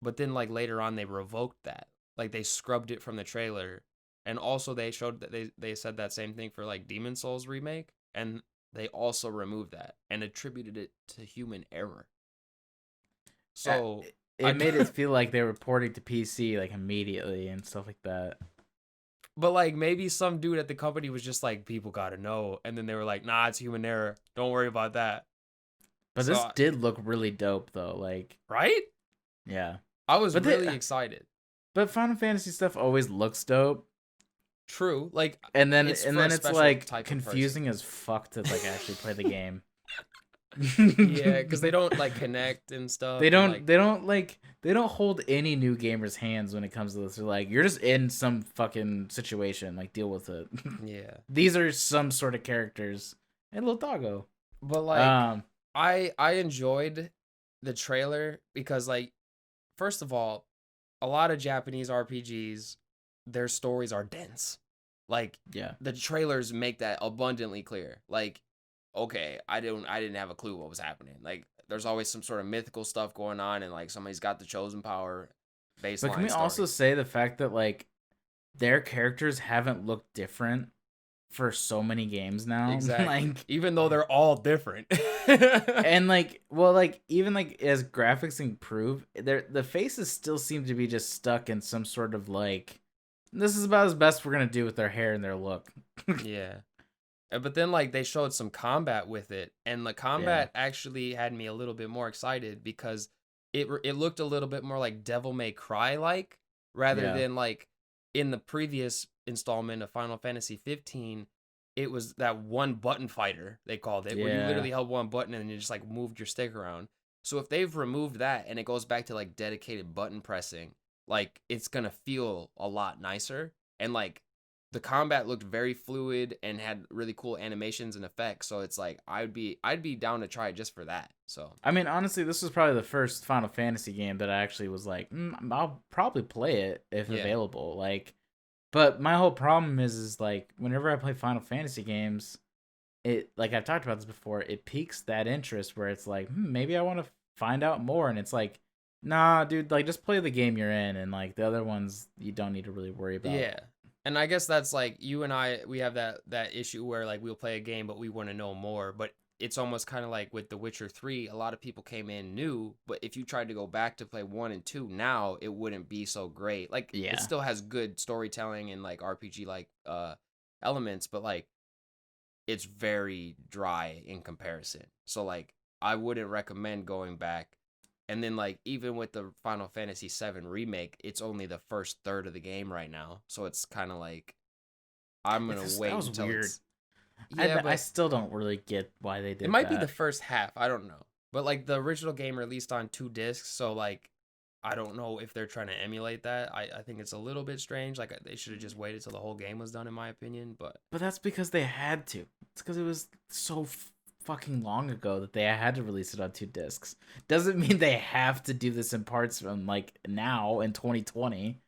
But then, like, later on, they revoked that. Like, they scrubbed it from the trailer. And also, they showed that they said that same thing for, like, Demon's Souls remake. And they also removed that and attributed it to human error. So it made it feel like they were porting to PC like immediately and stuff like that. But like maybe some dude at the company was just like, people gotta know, and then they were like, nah, it's human error. Don't worry about that. But this did look really dope though, like right? Yeah. I was really excited. But Final Fantasy stuff always looks dope. True. Like and then it's like confusing as fuck to like actually play the game. Yeah, because they don't like connect and stuff. They don't hold any new gamers' hands when it comes to this. They're like, you're just in some fucking situation, like deal with it. Yeah. These are some sort of characters. And little doggo. But like I enjoyed the trailer because like first of all, a lot of Japanese RPGs, their stories are dense. Like the trailers make that abundantly clear. Like, okay, I didn't have a clue what was happening. Like, there's always some sort of mythical stuff going on, and like somebody's got the chosen power baseline. But can we also say the fact that like their characters haven't looked different for so many games now? Exactly. Like, even though they're all different. And like, well, like even like as graphics improve, the faces still seem to be just stuck in some sort of like, this is about as best we're gonna do with their hair and their look. Yeah. But then like they showed some combat with it, and the combat actually had me a little bit more excited because it looked a little bit more like Devil May Cry like, rather than like in the previous installment of Final Fantasy 15, it was that one button fighter, they called it, where you literally held one button and you just like moved your stick around. So if they've removed that and it goes back to like dedicated button pressing, like it's gonna feel a lot nicer. And like the combat looked very fluid and had really cool animations and effects. So it's like I'd be down to try it just for that. So I mean, honestly, this was probably the first Final Fantasy game that I actually was like, I'll probably play it if available. Like, but my whole problem is like whenever I play Final Fantasy games, it, like I've talked about this before, it piques that interest where it's like, maybe I want to find out more, and it's like, nah, dude, like just play the game you're in, and like the other ones you don't need to really worry about. Yeah. And I guess that's like you and I, we have that issue where like we'll play a game but we want to know more. But it's almost kind of like with The Witcher 3, a lot of people came in new, but if you tried to go back to play 1 and 2 now, it wouldn't be so great. Like it still has good storytelling and like RPG like elements, but like it's very dry in comparison. So like I wouldn't recommend going back. And then, like, even with the Final Fantasy VII Remake, it's only the first third of the game right now. So it's kind of like, I'm going to wait until weird. it's... Yeah, I still don't really get why they did that. It might be the first half. I don't know. But, like, the original game released on 2 discs. So, like, I don't know if they're trying to emulate that. I think it's a little bit strange. Like, they should have just waited till the whole game was done, in my opinion. But that's because they had to. It's because it was so fucking long ago that they had to release it on 2 discs. Doesn't mean they have to do this in parts from like now in 2020.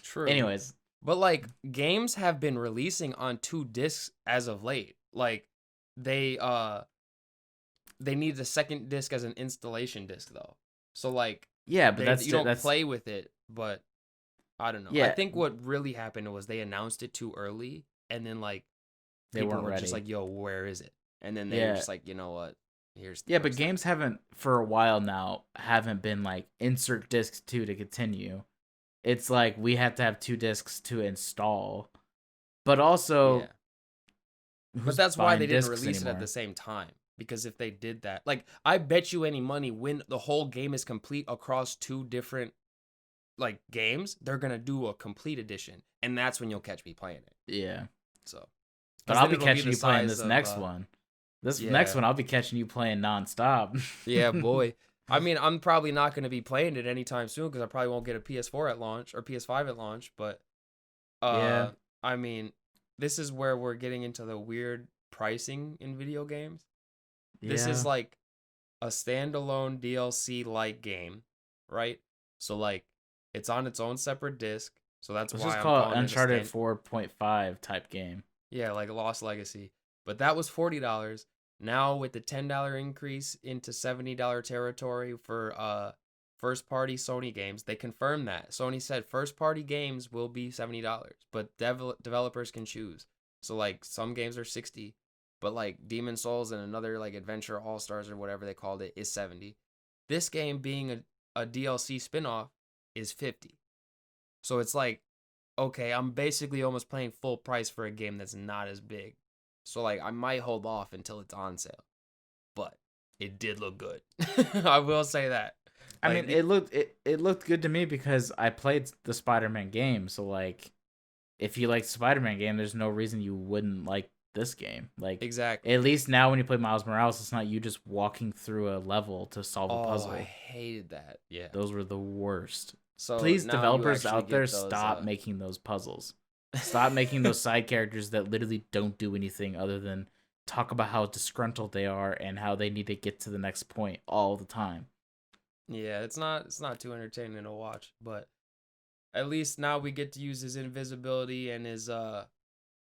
True. Anyways, but like games have been releasing on 2 discs as of late. Like they need the second disc as an installation disc though. So like but you don't play with it, but I don't know. Yeah. I think what really happened was they announced it too early, and then like people were just like, "Yo, where is it?" And then they were just like, you know what? But games haven't for a while now haven't been like insert disc 2 to continue. It's like we have to have 2 discs to install. But also but that's why they didn't release it at the same time. Because if they did that, like I bet you any money when the whole game is complete across 2 different like games, they're gonna do a complete edition. And that's when you'll catch me playing it. Yeah. So but I'll be catching you playing this next one. This next one, I'll be catching you playing nonstop. Yeah, boy. I mean, I'm probably not going to be playing it anytime soon because I probably won't get a PS4 at launch or PS5 at launch. But, I mean, this is where we're getting into the weird pricing in video games. Yeah. This is like a standalone DLC-like game, right? So, like, it's on its own separate disc. So that's why I'm calling it Uncharted 4.5 type game. Yeah, like Lost Legacy. But that was $40. Now with the $10 increase into $70 territory for first party Sony games, they confirmed that. Sony said first party games will be $70, but developers can choose. So like some games are $60, but like Demon Souls and another like Adventure All Stars or whatever they called it is 70. This game being a DLC spinoff is 50. So it's like, okay, I'm basically almost paying full price for a game that's not as big. So like I might hold off until it's on sale. But it did look good. I will say that. I Like, mean, it looked good to me because I played the Spider-Man game. So like, if you like the Spider-Man game, there's no reason you wouldn't like this game. Like, exactly. at least now when you play Miles Morales, it's not you just walking through a level to solve a Oh, puzzle. I hated that. Yeah. Those were the worst. So please, now you developers actually out there, get those, stop making those puzzles. Stop making those side characters that literally don't do anything other than talk about how disgruntled they are and how they need to get to the next point all the time. Yeah, it's not too entertaining to watch, but at least now we get to use his invisibility and his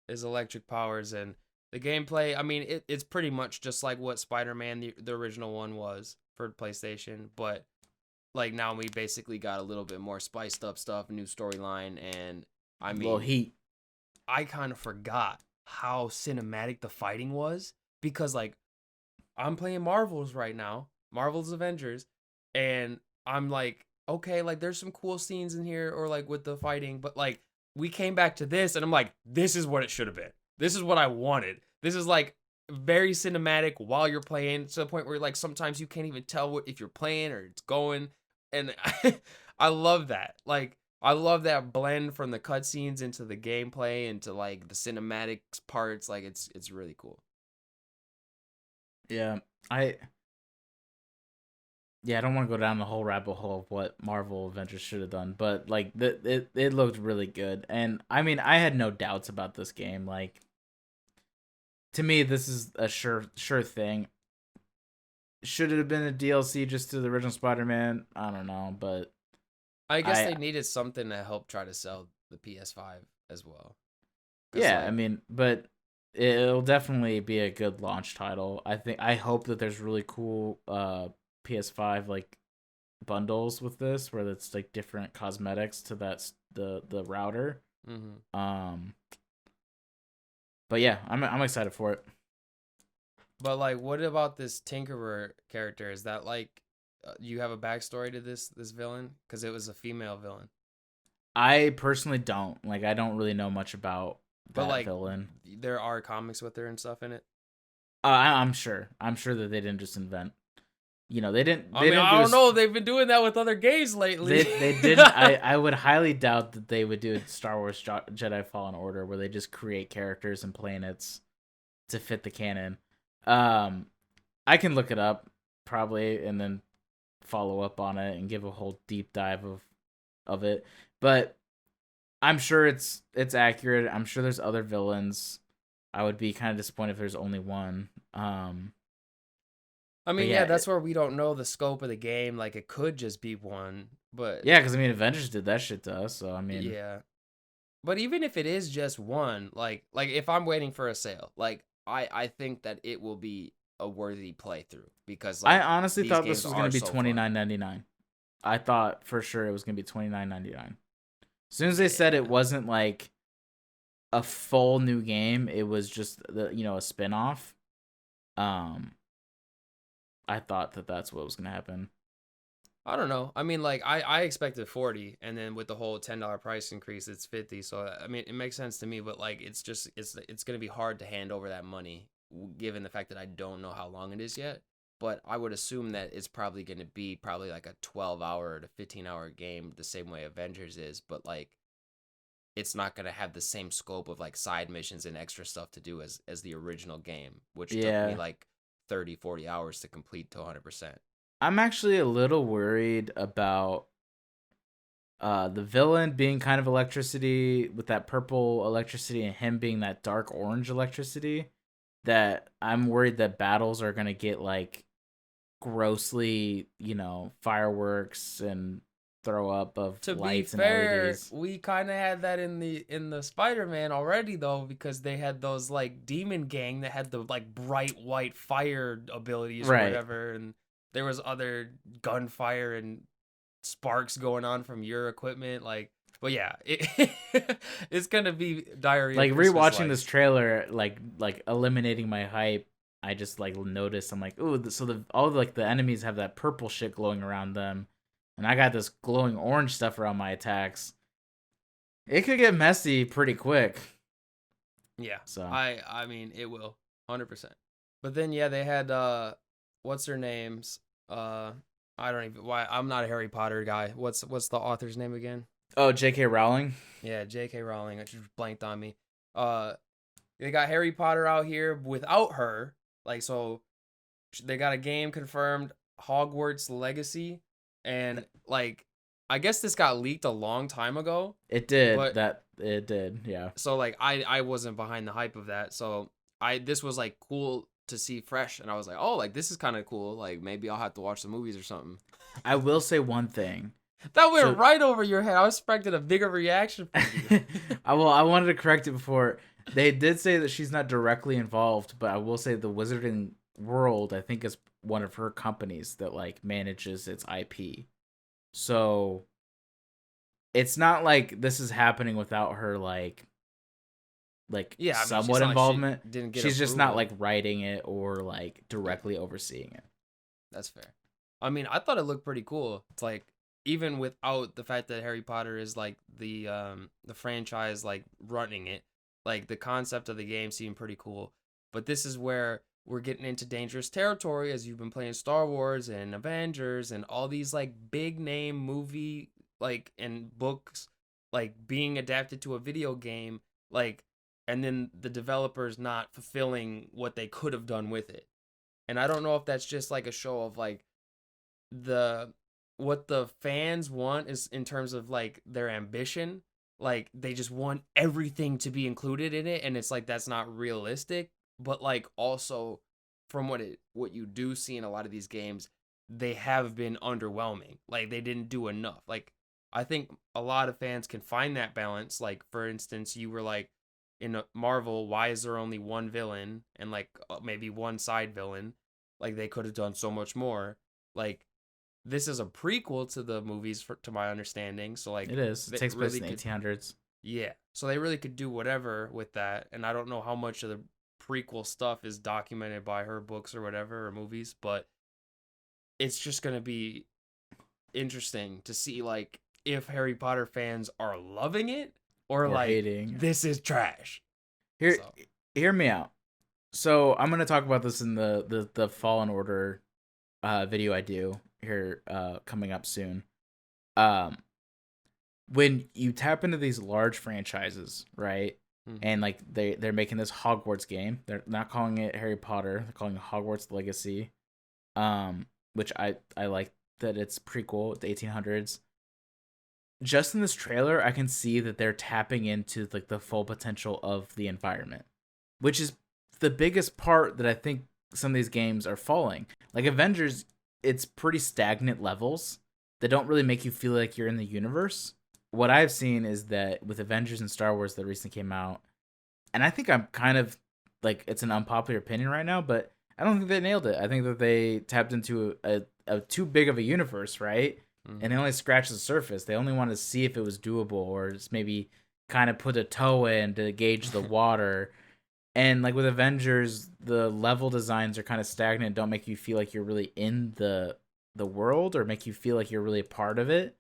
electric powers and the gameplay. I mean, it's pretty much just like what Spider-Man the original one was for PlayStation, but like now we basically got a little bit more spiced up stuff, new storyline, and I mean, little heat. I kind of forgot how cinematic the fighting was because like I'm playing Marvel's right now, Marvel's Avengers, and I'm like, okay, like there's some cool scenes in here or like with the fighting, but like we came back to this and I'm like, this is what it should have been. This is what I wanted. This is like very cinematic while you're playing to the point where like sometimes you can't even tell what if you're playing or it's going. And I love that. Like I love that blend from the cutscenes into the gameplay into like the cinematics parts. Like it's really cool. Yeah, I don't want to go down the whole rabbit hole of what Marvel Avengers should have done, but like it looked really good, and I mean I had no doubts about this game. Like to me, this is a sure thing. Should it have been a DLC just to the original Spider-Man? I don't know, but I guess they needed something to help try to sell the PS5 as well. Yeah, like, I mean, but it'll definitely be a good launch title. I hope that there's really cool PS5 like bundles with this where it's like different cosmetics to the router. Mm-hmm. But yeah, I'm excited for it. But like, what about this Tinkerer character? Is that like you have a backstory to this villain? Because it was a female villain. I personally don't. Like, I don't really know much about that villain. There are comics with her and stuff in it. I'm sure. I'm sure that they didn't just invent. You know, they didn't. I don't know. They've been doing that with other games lately. They didn't. I would highly doubt that they would do a Star Wars Jedi Fallen Order where they just create characters and planets to fit the canon. I can look it up probably and then follow up on it and give a whole deep dive of it. But I'm sure it's accurate. I'm sure there's other villains. I would be kind of disappointed if there's only one. I mean, yeah, that's where we don't know the scope of the game. Like, it could just be one, but yeah, because I mean, Avengers did that shit to us. So I mean, yeah. But even if it is just one, like if I'm waiting for a sale, like I think that it will be a worthy playthrough because like, I honestly thought this was going to be $29.99. I thought for sure it was going to be $29.99. As soon as they said it wasn't like a full new game, it was just a spinoff. I thought that that's what was going to happen. I don't know. I mean, like I expected 40, and then with the whole $10 price increase, it's 50. So I mean, it makes sense to me. But like, it's going to be hard to hand over that money, given the fact that I don't know how long it is yet. But I would assume that it's probably going to be like a 12-hour to 15-hour game, the same way Avengers is. But like, it's not going to have the same scope of like side missions and extra stuff to do as the original game, which took me like 30, 40 hours to complete to 100%. I'm actually a little worried about the villain being kind of electricity with that purple electricity and him being that dark orange electricity. That I'm worried that battles are going to get like grossly, fireworks and throw up of lights and LEDs. We kind of had that in the Spider-Man already though, because they had those like demon gang that had the like bright white fire abilities or whatever, and there was other gunfire and sparks going on from your equipment, like. But yeah, it's gonna be diarrhea. Like Christmas rewatching this likes. trailer, like eliminating my hype. I just like noticed. I'm like, ooh, so all like the enemies have that purple shit glowing around them, and I got this glowing orange stuff around my attacks. It could get messy pretty quick. Yeah, So I mean it will 100%. But then yeah, they had what's their names? I don't even why I'm not a Harry Potter guy. What's the author's name again? oh, J.K. Rowling. Yeah, J.K. Rowling. It just blanked on me. Uh, they got Harry Potter out here without her. Like so, they got a game confirmed, Hogwarts Legacy, and like I guess this got leaked a long time ago. It did But that. It did. Yeah. so like I wasn't behind the hype of that. So this was like cool to see fresh, and I was like, oh, like this is kind of cool. Like maybe I'll have to watch the movies or something. I will say one thing. That went So right over your head. I was expecting a bigger reaction from you. I wanted to correct it before. They did say that she's not directly involved, but I will say the Wizarding World, I think, is one of her companies that like manages its IP. So it's not like this is happening without her Yeah, I mean, somewhat it's not like she involvement. didn't get She's just not approval. like writing it or like directly overseeing it. That's fair. I mean, I thought it looked pretty cool. It's like even without the fact that Harry Potter is like the franchise like running it, like the concept of the game seemed pretty cool. But this is where we're getting into dangerous territory as you've been playing Star Wars and Avengers and all these like big name movie like and books like being adapted to a video game like and then the developers not fulfilling what they could have done with it. And I don't know if that's just like a show of like the what the fans want is in terms of like their ambition. Like they just want everything to be included in it, and it's like that's not realistic. But like also from what you do see in a lot of these games, they have been underwhelming. Like they didn't do enough. Like I think a lot of fans can find that balance. Like for instance, you were like in Marvel, why is there only one villain and like maybe one side villain? Like they could have done so much more. Like this is a prequel to the movies to my understanding. So like It is. It they takes place really in the could 1800s. yeah. So they really could do whatever with that. And I don't know how much of the prequel stuff is documented by her books or whatever or movies, but it's just going to be interesting to see like if Harry Potter fans are loving it or Or like hating. this is trash. Here, So, hear me out. So I'm gonna talk about this in the Fallen Order video I do here coming up soon. Um, when you tap into these large franchises, right? And like they're making this Hogwarts game. They're not calling it Harry Potter. They're calling it Hogwarts Legacy. Which I like that it's prequel, the 1800s. Just in this trailer, I can see that they're tapping into like the full potential of the environment, which is the biggest part that I think some of these games are falling. Like Avengers, it's pretty stagnant levels that don't really make you feel like you're in the universe. What I've seen is that with Avengers and Star Wars that recently came out, and I think I'm kind of like it's an unpopular opinion right now, but I don't think they nailed it. I think that they tapped into a too big of a universe, right? And they only scratched the surface. They only wanted to see if it was doable or just maybe kind of put a toe in to gauge the water. And like with Avengers, the level designs are kind of stagnant, don't make you feel like you're really in the world or make you feel like you're really a part of it.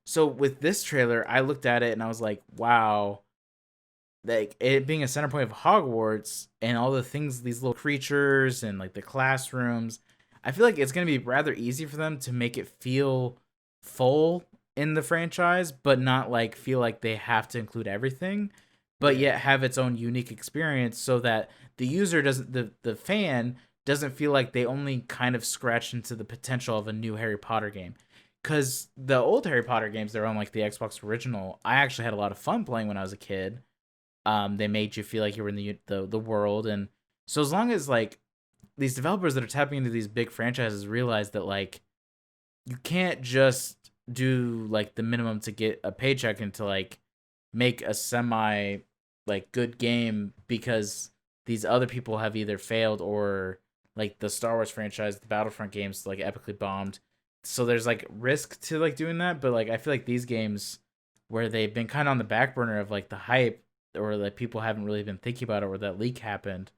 So with this trailer, I looked at it and I was like, wow, like it being a center point of Hogwarts and all the things, these little creatures and like the classrooms, I feel like it's going to be rather easy for them to make it feel full in the franchise, but not like feel like they have to include everything, but yet have its own unique experience so that the user doesn't, the fan doesn't feel like they only kind of scratch into the potential of a new Harry Potter game. Because the old Harry Potter games, they're on like the Xbox original. I actually had a lot of fun playing when I was a kid. They made you feel like you were in the world, and so as long as like these developers that are tapping into these big franchises realize that like you can't just do like the minimum to get a paycheck and to like make a semi like good game because these other people have either failed or like the Star Wars franchise, the Battlefront games like epically bombed. so there's like risk to like doing that, but like I feel like these games where they've been kind of on the back burner of like the hype, or that people haven't really been thinking about it, or that leak happened,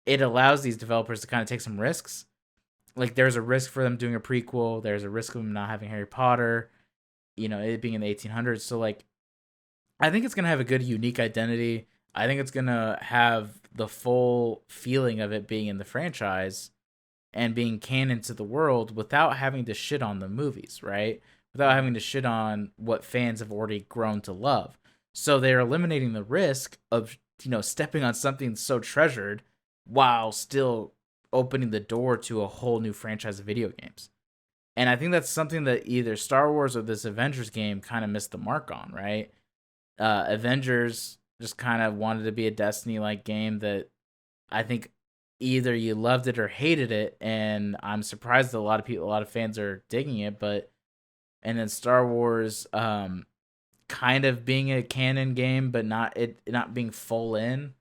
it allows these developers to kind of take some risks. Like there's a risk for them doing a prequel, there's a risk of them not having Harry Potter, it being in the 1800s. So like I think it's going to have a good unique identity. I think it's going to have the full feeling of it being in the franchise and being canon to the world without having to shit on the movies, right? Without having to shit on what fans have already grown to love. So they're eliminating the risk of, stepping on something so treasured while still opening the door to a whole new franchise of video games. And I think that's something that either Star Wars or this Avengers game kind of missed the mark on, right? Avengers just kind of wanted to be a Destiny-like game that I think either you loved it or hated it, and I'm surprised that a lot of fans are digging it. And then Star Wars, kind of being a canon game, but not being full in,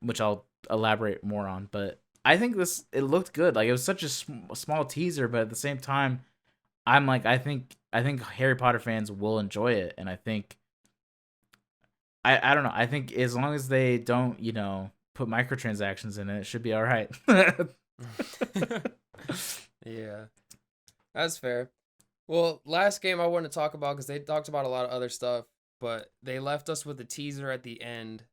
which I'll elaborate more on. But I think it looked good. Like it was such a small teaser, but at the same time, I'm like, I think Harry Potter fans will enjoy it, and I think. I don't know. I think as long as they don't, put microtransactions in it, it should be all right. Yeah, that's fair. Well, last game I want to talk about, because they talked about a lot of other stuff, but they left us with a teaser at the end,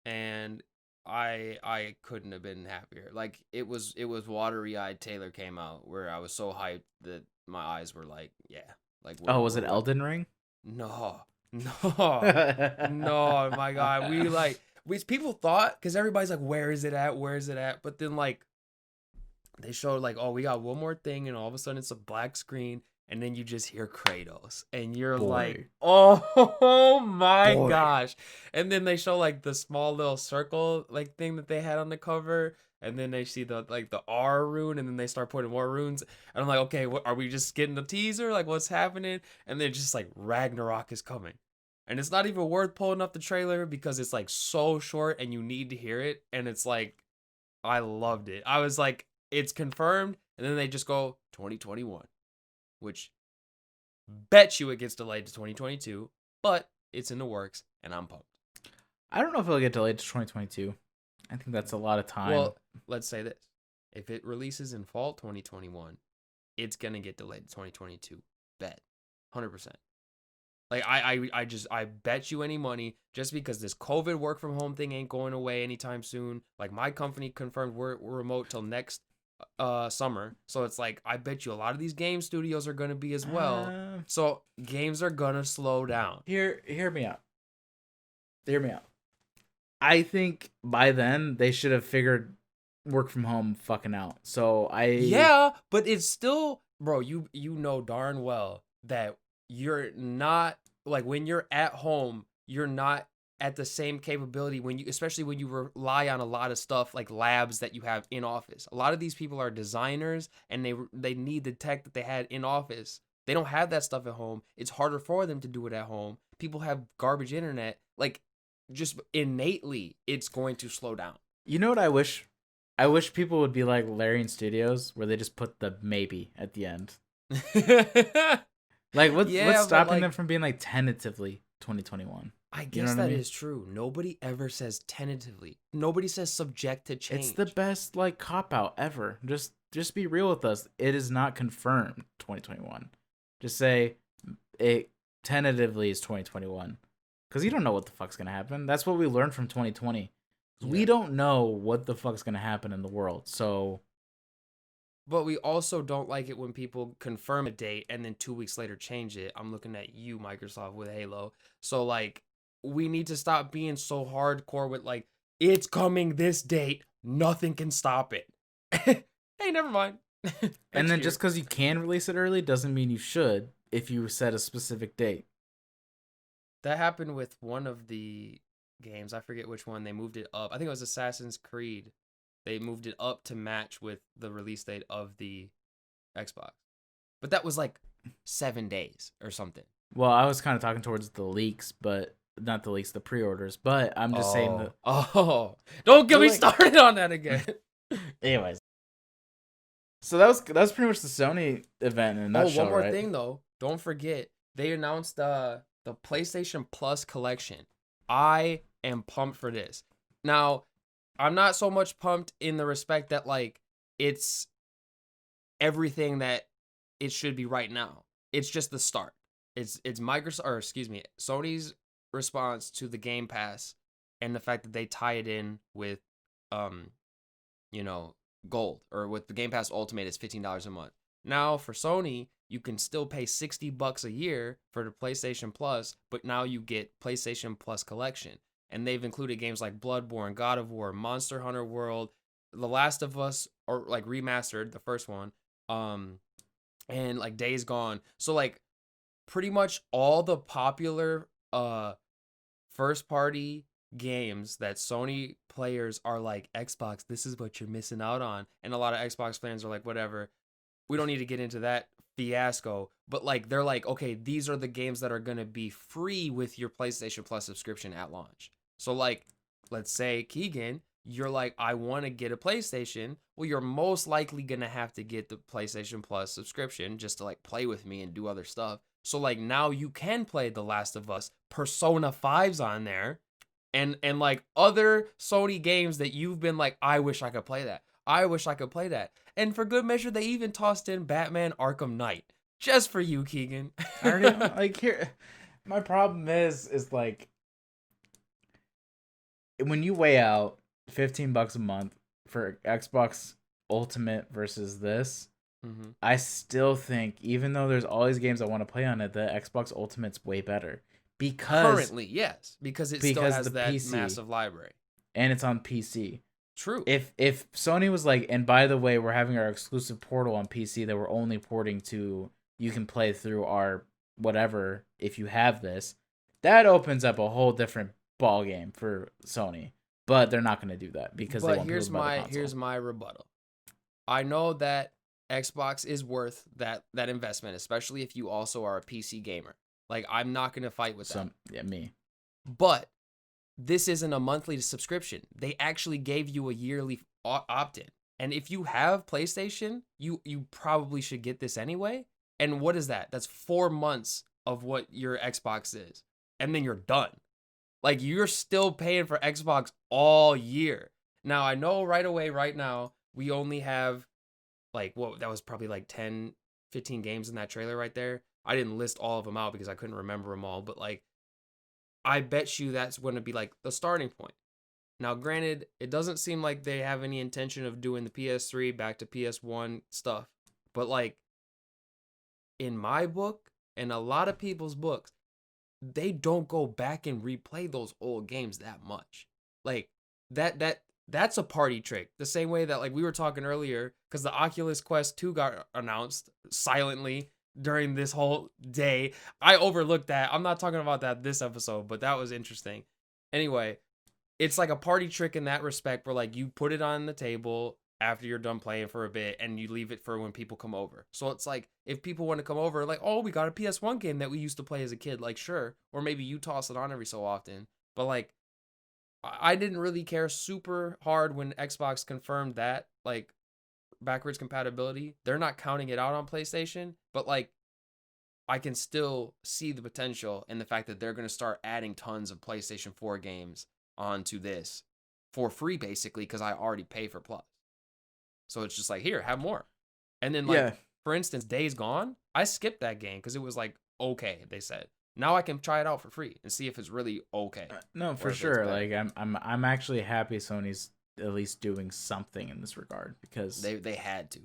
and I couldn't have been happier. Like it was watery-eyed. Taylor came out, where I was so hyped that my eyes were like, yeah, like. Was it Elden Ring? No, no, my God. We people thought, because everybody's like, where is it at? Where is it at? But then like they showed like, oh, we got one more thing, and all of a sudden it's a black screen, and then you just hear Kratos, and you're like, oh my gosh. And then they show like the small little circle like thing that they had on the cover, and then they see the R rune, and then they start putting more runes, and I'm like, okay, what are we just getting the teaser? Like what's happening? And then just like Ragnarok is coming. And it's not even worth pulling up the trailer because it's like so short and you need to hear it. And it's like, I loved it. I was like, it's confirmed. And then they just go 2021, which bet you it gets delayed to 2022, but it's in the works and I'm pumped. I don't know if it'll get delayed to 2022. I think that's a lot of time. Well, let's say this. If it releases in fall 2021, it's going to get delayed to 2022. Bet. 100%. Like, I bet you any money, just because this COVID work from home thing ain't going away anytime soon. Like, my company confirmed we're remote till next summer. So it's like, I bet you a lot of these game studios are going to be as well. So games are going to slow down. Hear me out. I think by then they should have figured work from home fucking out. So Yeah, but it's still, bro, you know darn well that you're not, like, when you're at home, you're not at the same capability especially when you rely on a lot of stuff like labs that you have in office. A lot of these people are designers, and they need the tech that they had in office. They don't have that stuff at home. It's harder for them to do it at home. People have garbage internet. Like, just innately, it's going to slow down. You know what I wish? I wish people would be like Larian Studios, where they just put the maybe at the end. Like, what's stopping them from being like tentatively 2021? I guess that is true. Nobody ever says tentatively. Nobody says subject to change. It's the best like cop out ever. Just be real with us. It is not confirmed 2021. Just say it tentatively is 2021. Because you don't know what the fuck's going to happen. That's what we learned from 2020. Yeah. We don't know what the fuck's going to happen in the world. So... But we also don't like it when people confirm a date and then 2 weeks later change it. I'm looking at you, Microsoft, with Halo. So, like, we need to stop being so hardcore with, like, it's coming this date. Nothing can stop it. Hey, never mind. And then just because you can release it early doesn't mean you should if you set a specific date. That happened with one of the games. I forget which one. They moved it up. I think it was Assassin's Creed. They moved it up to match with the release date of the Xbox. But that was like 7 days or something. Well, I was kind of talking towards the leaks, but not the leaks, the pre-orders. But I'm just saying that... Oh, don't get me started on that again. Anyways. So that was pretty much the Sony event in a nutshell, one more right? thing though. Don't forget they announced the PlayStation Plus collection. I am pumped for this. Now, I'm not so much pumped in the respect that like it's everything that it should be right now. It's just the start. It's Microsoft, or excuse me, Sony's response to the Game Pass and the fact that they tie it in with you know, gold, or with the Game Pass Ultimate is $15 a month. Now for Sony, you can still pay $60 a year for the PlayStation Plus, but now you get PlayStation Plus Collection. And they've included games like Bloodborne, God of War, Monster Hunter World, The Last of Us, or like remastered, the first one, and like Days Gone. So like pretty much all the popular first party games that Sony players are like, Xbox, this is what you're missing out on. And a lot of Xbox fans are like, whatever. We don't need to get into that fiasco. But like they're like, okay, these are the games that are gonna be free with your PlayStation Plus subscription at launch. So like, let's say Keegan, you're like, I want to get a PlayStation. Well, you're most likely gonna have to get the PlayStation Plus subscription just to like play with me and do other stuff. So like now you can play The Last of Us, Persona 5's on there, and like other Sony games that you've been like, I wish I could play that. I wish I could play that. And for good measure, they even tossed in Batman Arkham Knight just for you, Keegan. I already like here. My problem is like when you weigh out $15 a month for Xbox Ultimate versus this, I still think, even though there's all these games I want to play on it, the Xbox Ultimate's way better because currently, yes, because it still has that PC, massive library, and it's on PC. True. If Sony was like, and by the way, we're having our exclusive portal on PC that we're only porting to, you can play through our whatever if you have this, that opens up a whole different ball game for Sony. But they're not going to do that because they want people to buy the console. Here's my rebuttal. I know that Xbox is worth that investment, especially if you also are a PC gamer. Like, I'm not going to fight with that. Yeah, me. But this isn't a monthly subscription. They actually gave you a yearly opt-in. And if you have PlayStation, you probably should get this anyway. And what is that? That's 4 months of what your Xbox is. And then you're done. Like, you're still paying for Xbox all year. Now, I know right away, right now, we only have, like, that was probably like 10, 15 games in that trailer right there. I didn't list all of them out because I couldn't remember them all. But, like, I bet you that's going to be, like, the starting point. Now, granted, it doesn't seem like they have any intention of doing the PS3 back to PS1 stuff. But, like, in my book and a lot of people's books, they don't go back and replay those old games that much. Like, that's a party trick. The same way that, like, we were talking earlier, because the Oculus Quest 2 got announced silently during this whole day. I overlooked that. I'm not talking about that this episode, but that was interesting. Anyway, it's like a party trick in that respect where, like, you put it on the table after you're done playing for a bit and you leave it for when people come over. So it's like, if people want to come over, like, oh, we got a PS1 game that we used to play as a kid, like, sure. Or maybe you toss it on every so often. But, like, I didn't really care super hard when Xbox confirmed that, like, backwards compatibility. They're not counting it out on PlayStation, but, like, I can still see the potential in the fact that they're going to start adding tons of PlayStation 4 games onto this for free, basically, because I already pay for Plus. So it's just like, here, have more. And then, like, for instance, Days Gone, I skipped that game because it was, like, okay, they said. Now I can try it out for free and see if it's really okay. No, for sure. Like, I'm actually happy Sony's at least doing something in this regard because they had to.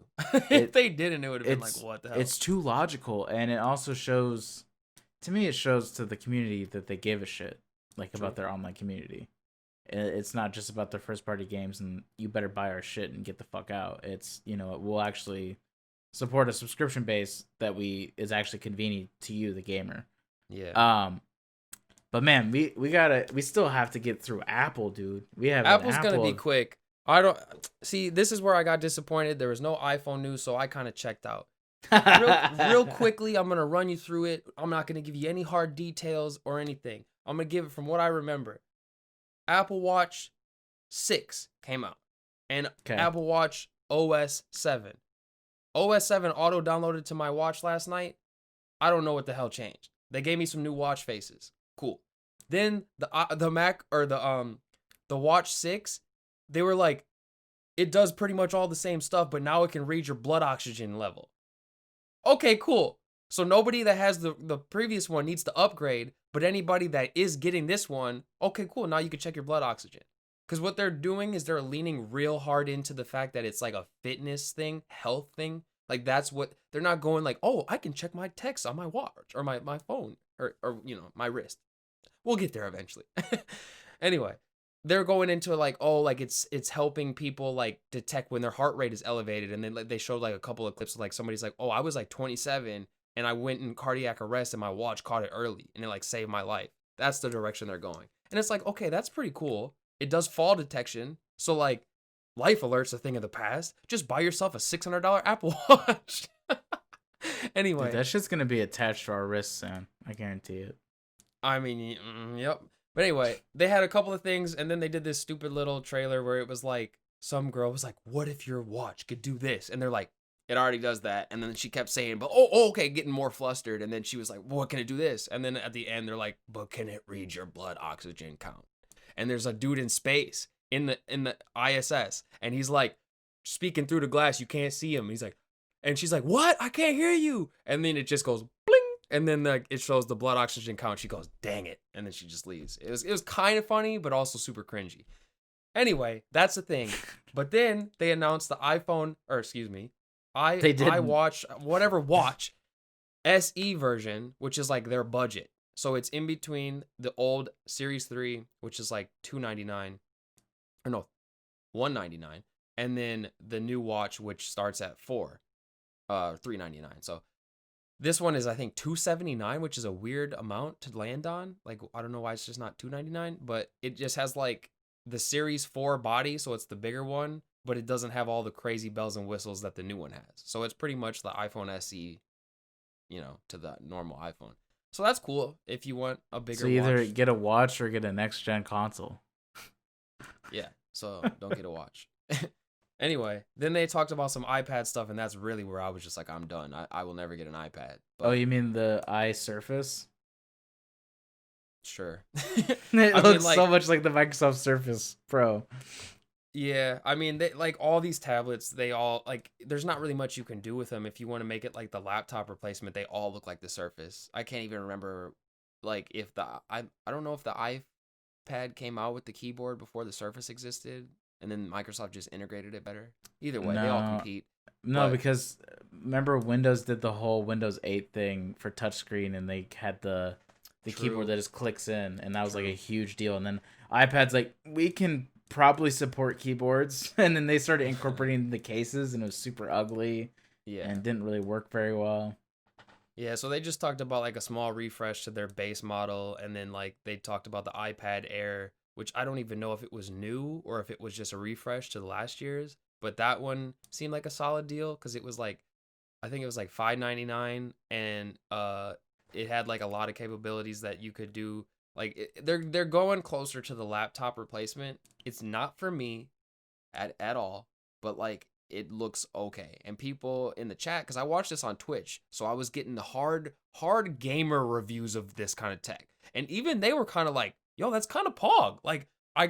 If they didn't, it would have been like, what the hell? It's too logical, and it also shows, to me, it shows to the community that they give a shit, like, about their online community. It's not just about their first party games and you better buy our shit and get the fuck out. It's, you know, it will actually support a subscription base that is actually convenient to you, the gamer. Yeah. But man, we still have to get through Apple, dude. Apple's gonna be quick. I don't see. This is where I got disappointed. There was no iPhone news, so I kind of checked out. Real quickly, I'm gonna run you through it. I'm not gonna give you any hard details or anything. I'm gonna give it from what I remember. Apple Watch 6 came out, and Apple Watch OS 7. OS 7 auto downloaded to my watch last night. I don't know what the hell changed. They gave me some new watch faces. Cool. Then the Mac or the Watch 6, they were like, it does pretty much all the same stuff, but now it can read your blood oxygen level. Okay, cool. So nobody that has the previous one needs to upgrade, but anybody that is getting this one, okay, cool. Now you can check your blood oxygen. Because what they're doing is they're leaning real hard into the fact that it's like a fitness thing, health thing. Like that's what they're not going like, oh, I can check my texts on my watch or my phone or my wrist. We'll get there eventually. Anyway, they're going into like, oh, like it's helping people like detect when their heart rate is elevated. And then like, they showed like a couple of clips of like somebody's like, oh, I was like 27 and I went in cardiac arrest and my watch caught it early and it like saved my life. That's the direction they're going. And it's like, okay, that's pretty cool. It does fall detection. So like life alert's a thing of the past. Just buy yourself a $600 Apple Watch. Anyway. Dude, that shit's going to be attached to our wrists soon. I guarantee it. I mean, yep. But anyway, they had a couple of things and then they did this stupid little trailer where it was like, some girl was like, what if your watch could do this? And they're like, it already does that. And then she kept saying, but okay, getting more flustered. And then she was like, well, what can it do this? And then at the end, they're like, but can it read your blood oxygen count? And there's a dude in space in the ISS. And he's like speaking through the glass. You can't see him. He's like, and she's like, what? I can't hear you. And then it just goes bling. And then it shows the blood oxygen count. She goes, dang it. And then she just leaves. It was kind of funny, but also super cringy. Anyway, that's the thing. But then they announced the iPhone, or excuse me, iWatch, whatever watch, SE version, which is like their budget. So it's in between the old Series 3, which is like $299, or no, $199, and then the new watch, which starts at $399. So this one is, I think, $279, which is a weird amount to land on. Like, I don't know why it's just not $299, but it just has like the Series 4 body, so it's the bigger one, but it doesn't have all the crazy bells and whistles that the new one has. So it's pretty much the iPhone SE, to the normal iPhone. So that's cool if you want a bigger watch. So either get a watch or get a next-gen console. Yeah, so don't get a watch. Anyway, then they talked about some iPad stuff, and that's really where I was just like, I'm done. I will never get an iPad. But oh, you mean the iSurface? Sure. It looks so much like the Microsoft Surface Pro. Yeah, I mean, they like all these tablets, they all like there's not really much you can do with them if you want to make it like the laptop replacement. They all look like the Surface. I can't even remember like if I don't know if the iPad came out with the keyboard before the Surface existed and then Microsoft just integrated it better. Either way, they all compete. No, because remember Windows did the whole Windows 8 thing for touchscreen and they had the keyboard that just clicks in and that was like a huge deal. And then iPad's like, we can probably support keyboards, and then they started incorporating the cases and it was super ugly and didn't really work very well. Yeah, so they just talked about like a small refresh to their base model, and then like they talked about the iPad Air, which I don't even know if it was new or if it was just a refresh to last year's, but that one seemed like a solid deal because it was like, I think it was like $599, and it had like a lot of capabilities that you could do. Like they're going closer to the laptop replacement. It's not for me at all, but like it looks okay. And people in the chat, because I watched this on Twitch, so I was getting the hard gamer reviews of this kind of tech, and even they were kind of like, "Yo, that's kind of pog." Like I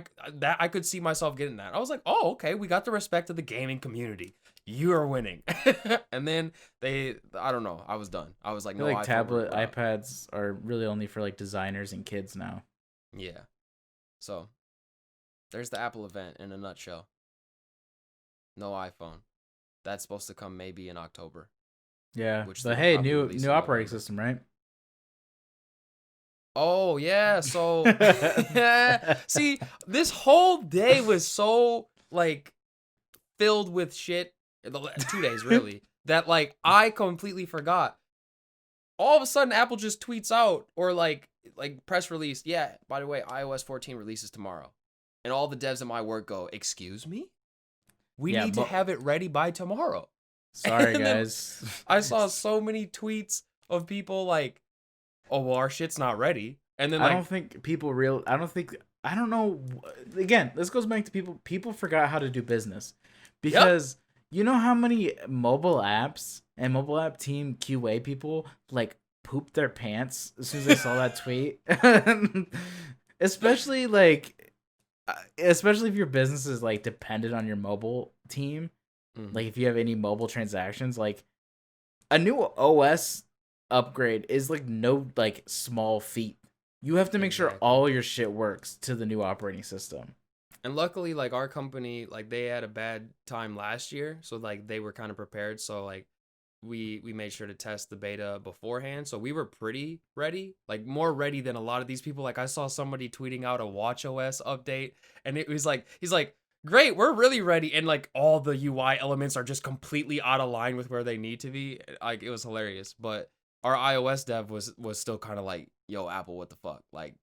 could see myself getting that. I was like, "Oh, okay, we got the respect of the gaming community. You are winning." And then I don't know. I was done. I was like, "No." Like iPads are really only for like designers and kids now. Yeah. So there's the Apple event in a nutshell. No iPhone. That's supposed to come maybe in October. Yeah. But hey, new operating system, right? Oh yeah. So see, this whole day was so like filled with shit. 2 days really. That like I completely forgot. All of a sudden, Apple just tweets out or like press release. Yeah. By the way, iOS 14 releases tomorrow. And all the devs at my work go, excuse me? We need to have it ready by tomorrow. Sorry, guys. I saw so many tweets of people like, oh, well, our shit's not ready. And then I don't think people I don't know. Again, this goes back to people forgot how to do business. Because You know how many mobile apps and mobile app team QA people like pooped their pants as soon as they saw that tweet? especially like, especially if your business is like dependent on your mobile team. Like if you have any mobile transactions, like a new OS upgrade is like no like small feat. You have to make sure all your shit works to the new operating system. And luckily, like our company, like they had a bad time last year, so like they were kind of prepared. So like we made sure to test the beta beforehand, so we were pretty ready, like more ready than a lot of these people. Like I saw somebody tweeting out a watch OS update, and it was like he's like, "Great, we're really ready," and like all the UI elements are just completely out of line with where they need to be. Like it was hilarious, but our iOS dev was still kind of like, "Yo, Apple, what the fuck? Like,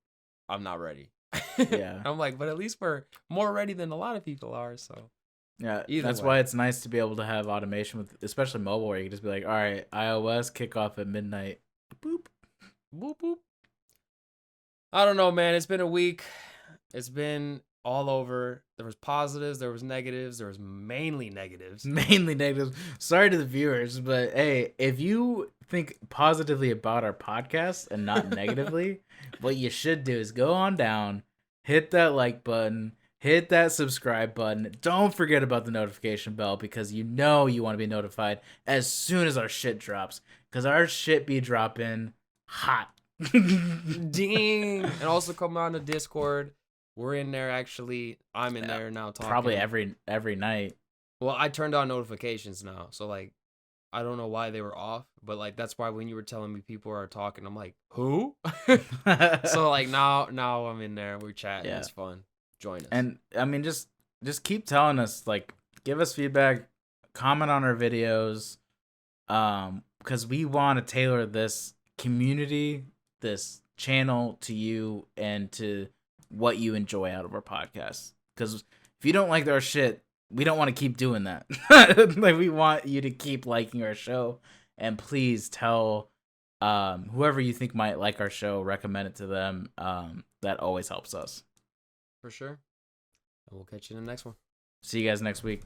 I'm not ready." Yeah. I'm like, but at least we're more ready than a lot of people are. So yeah, either that's way. why it's nice to be able to have automation with, especially mobile, where you can just be like, all right, iOS kickoff at midnight. Boop. Boop boop. I don't know, man. It's been a week. It's been all over. There was positives, there was negatives, there was mainly negatives. Mainly negatives. Sorry to the viewers, but hey, if you think positively about our podcast and not negatively, what you should do is go on down, hit that like button, hit that subscribe button. Don't forget about the notification bell, because you know you want to be notified as soon as our shit drops, because our shit be dropping hot. Ding. And also come on to Discord. We're in there actually. I'm in there now talking. Probably every night. Well, I turned on notifications now, so like I don't know why they were off, but like that's why when you were telling me people are talking, I'm like, who? So like now I'm in there. We're chatting. Yeah. It's fun. Join us. And I mean, just keep telling us, like, give us feedback, comment on our videos, because we want to tailor this community, this channel to you and to what you enjoy out of our podcast. Because if you don't like our shit, we don't want to keep doing that. Like, we want you to keep liking our show, and please tell whoever you think might like our show, recommend it to them. That always helps us. For sure. And we'll catch you in the next one. See you guys next week.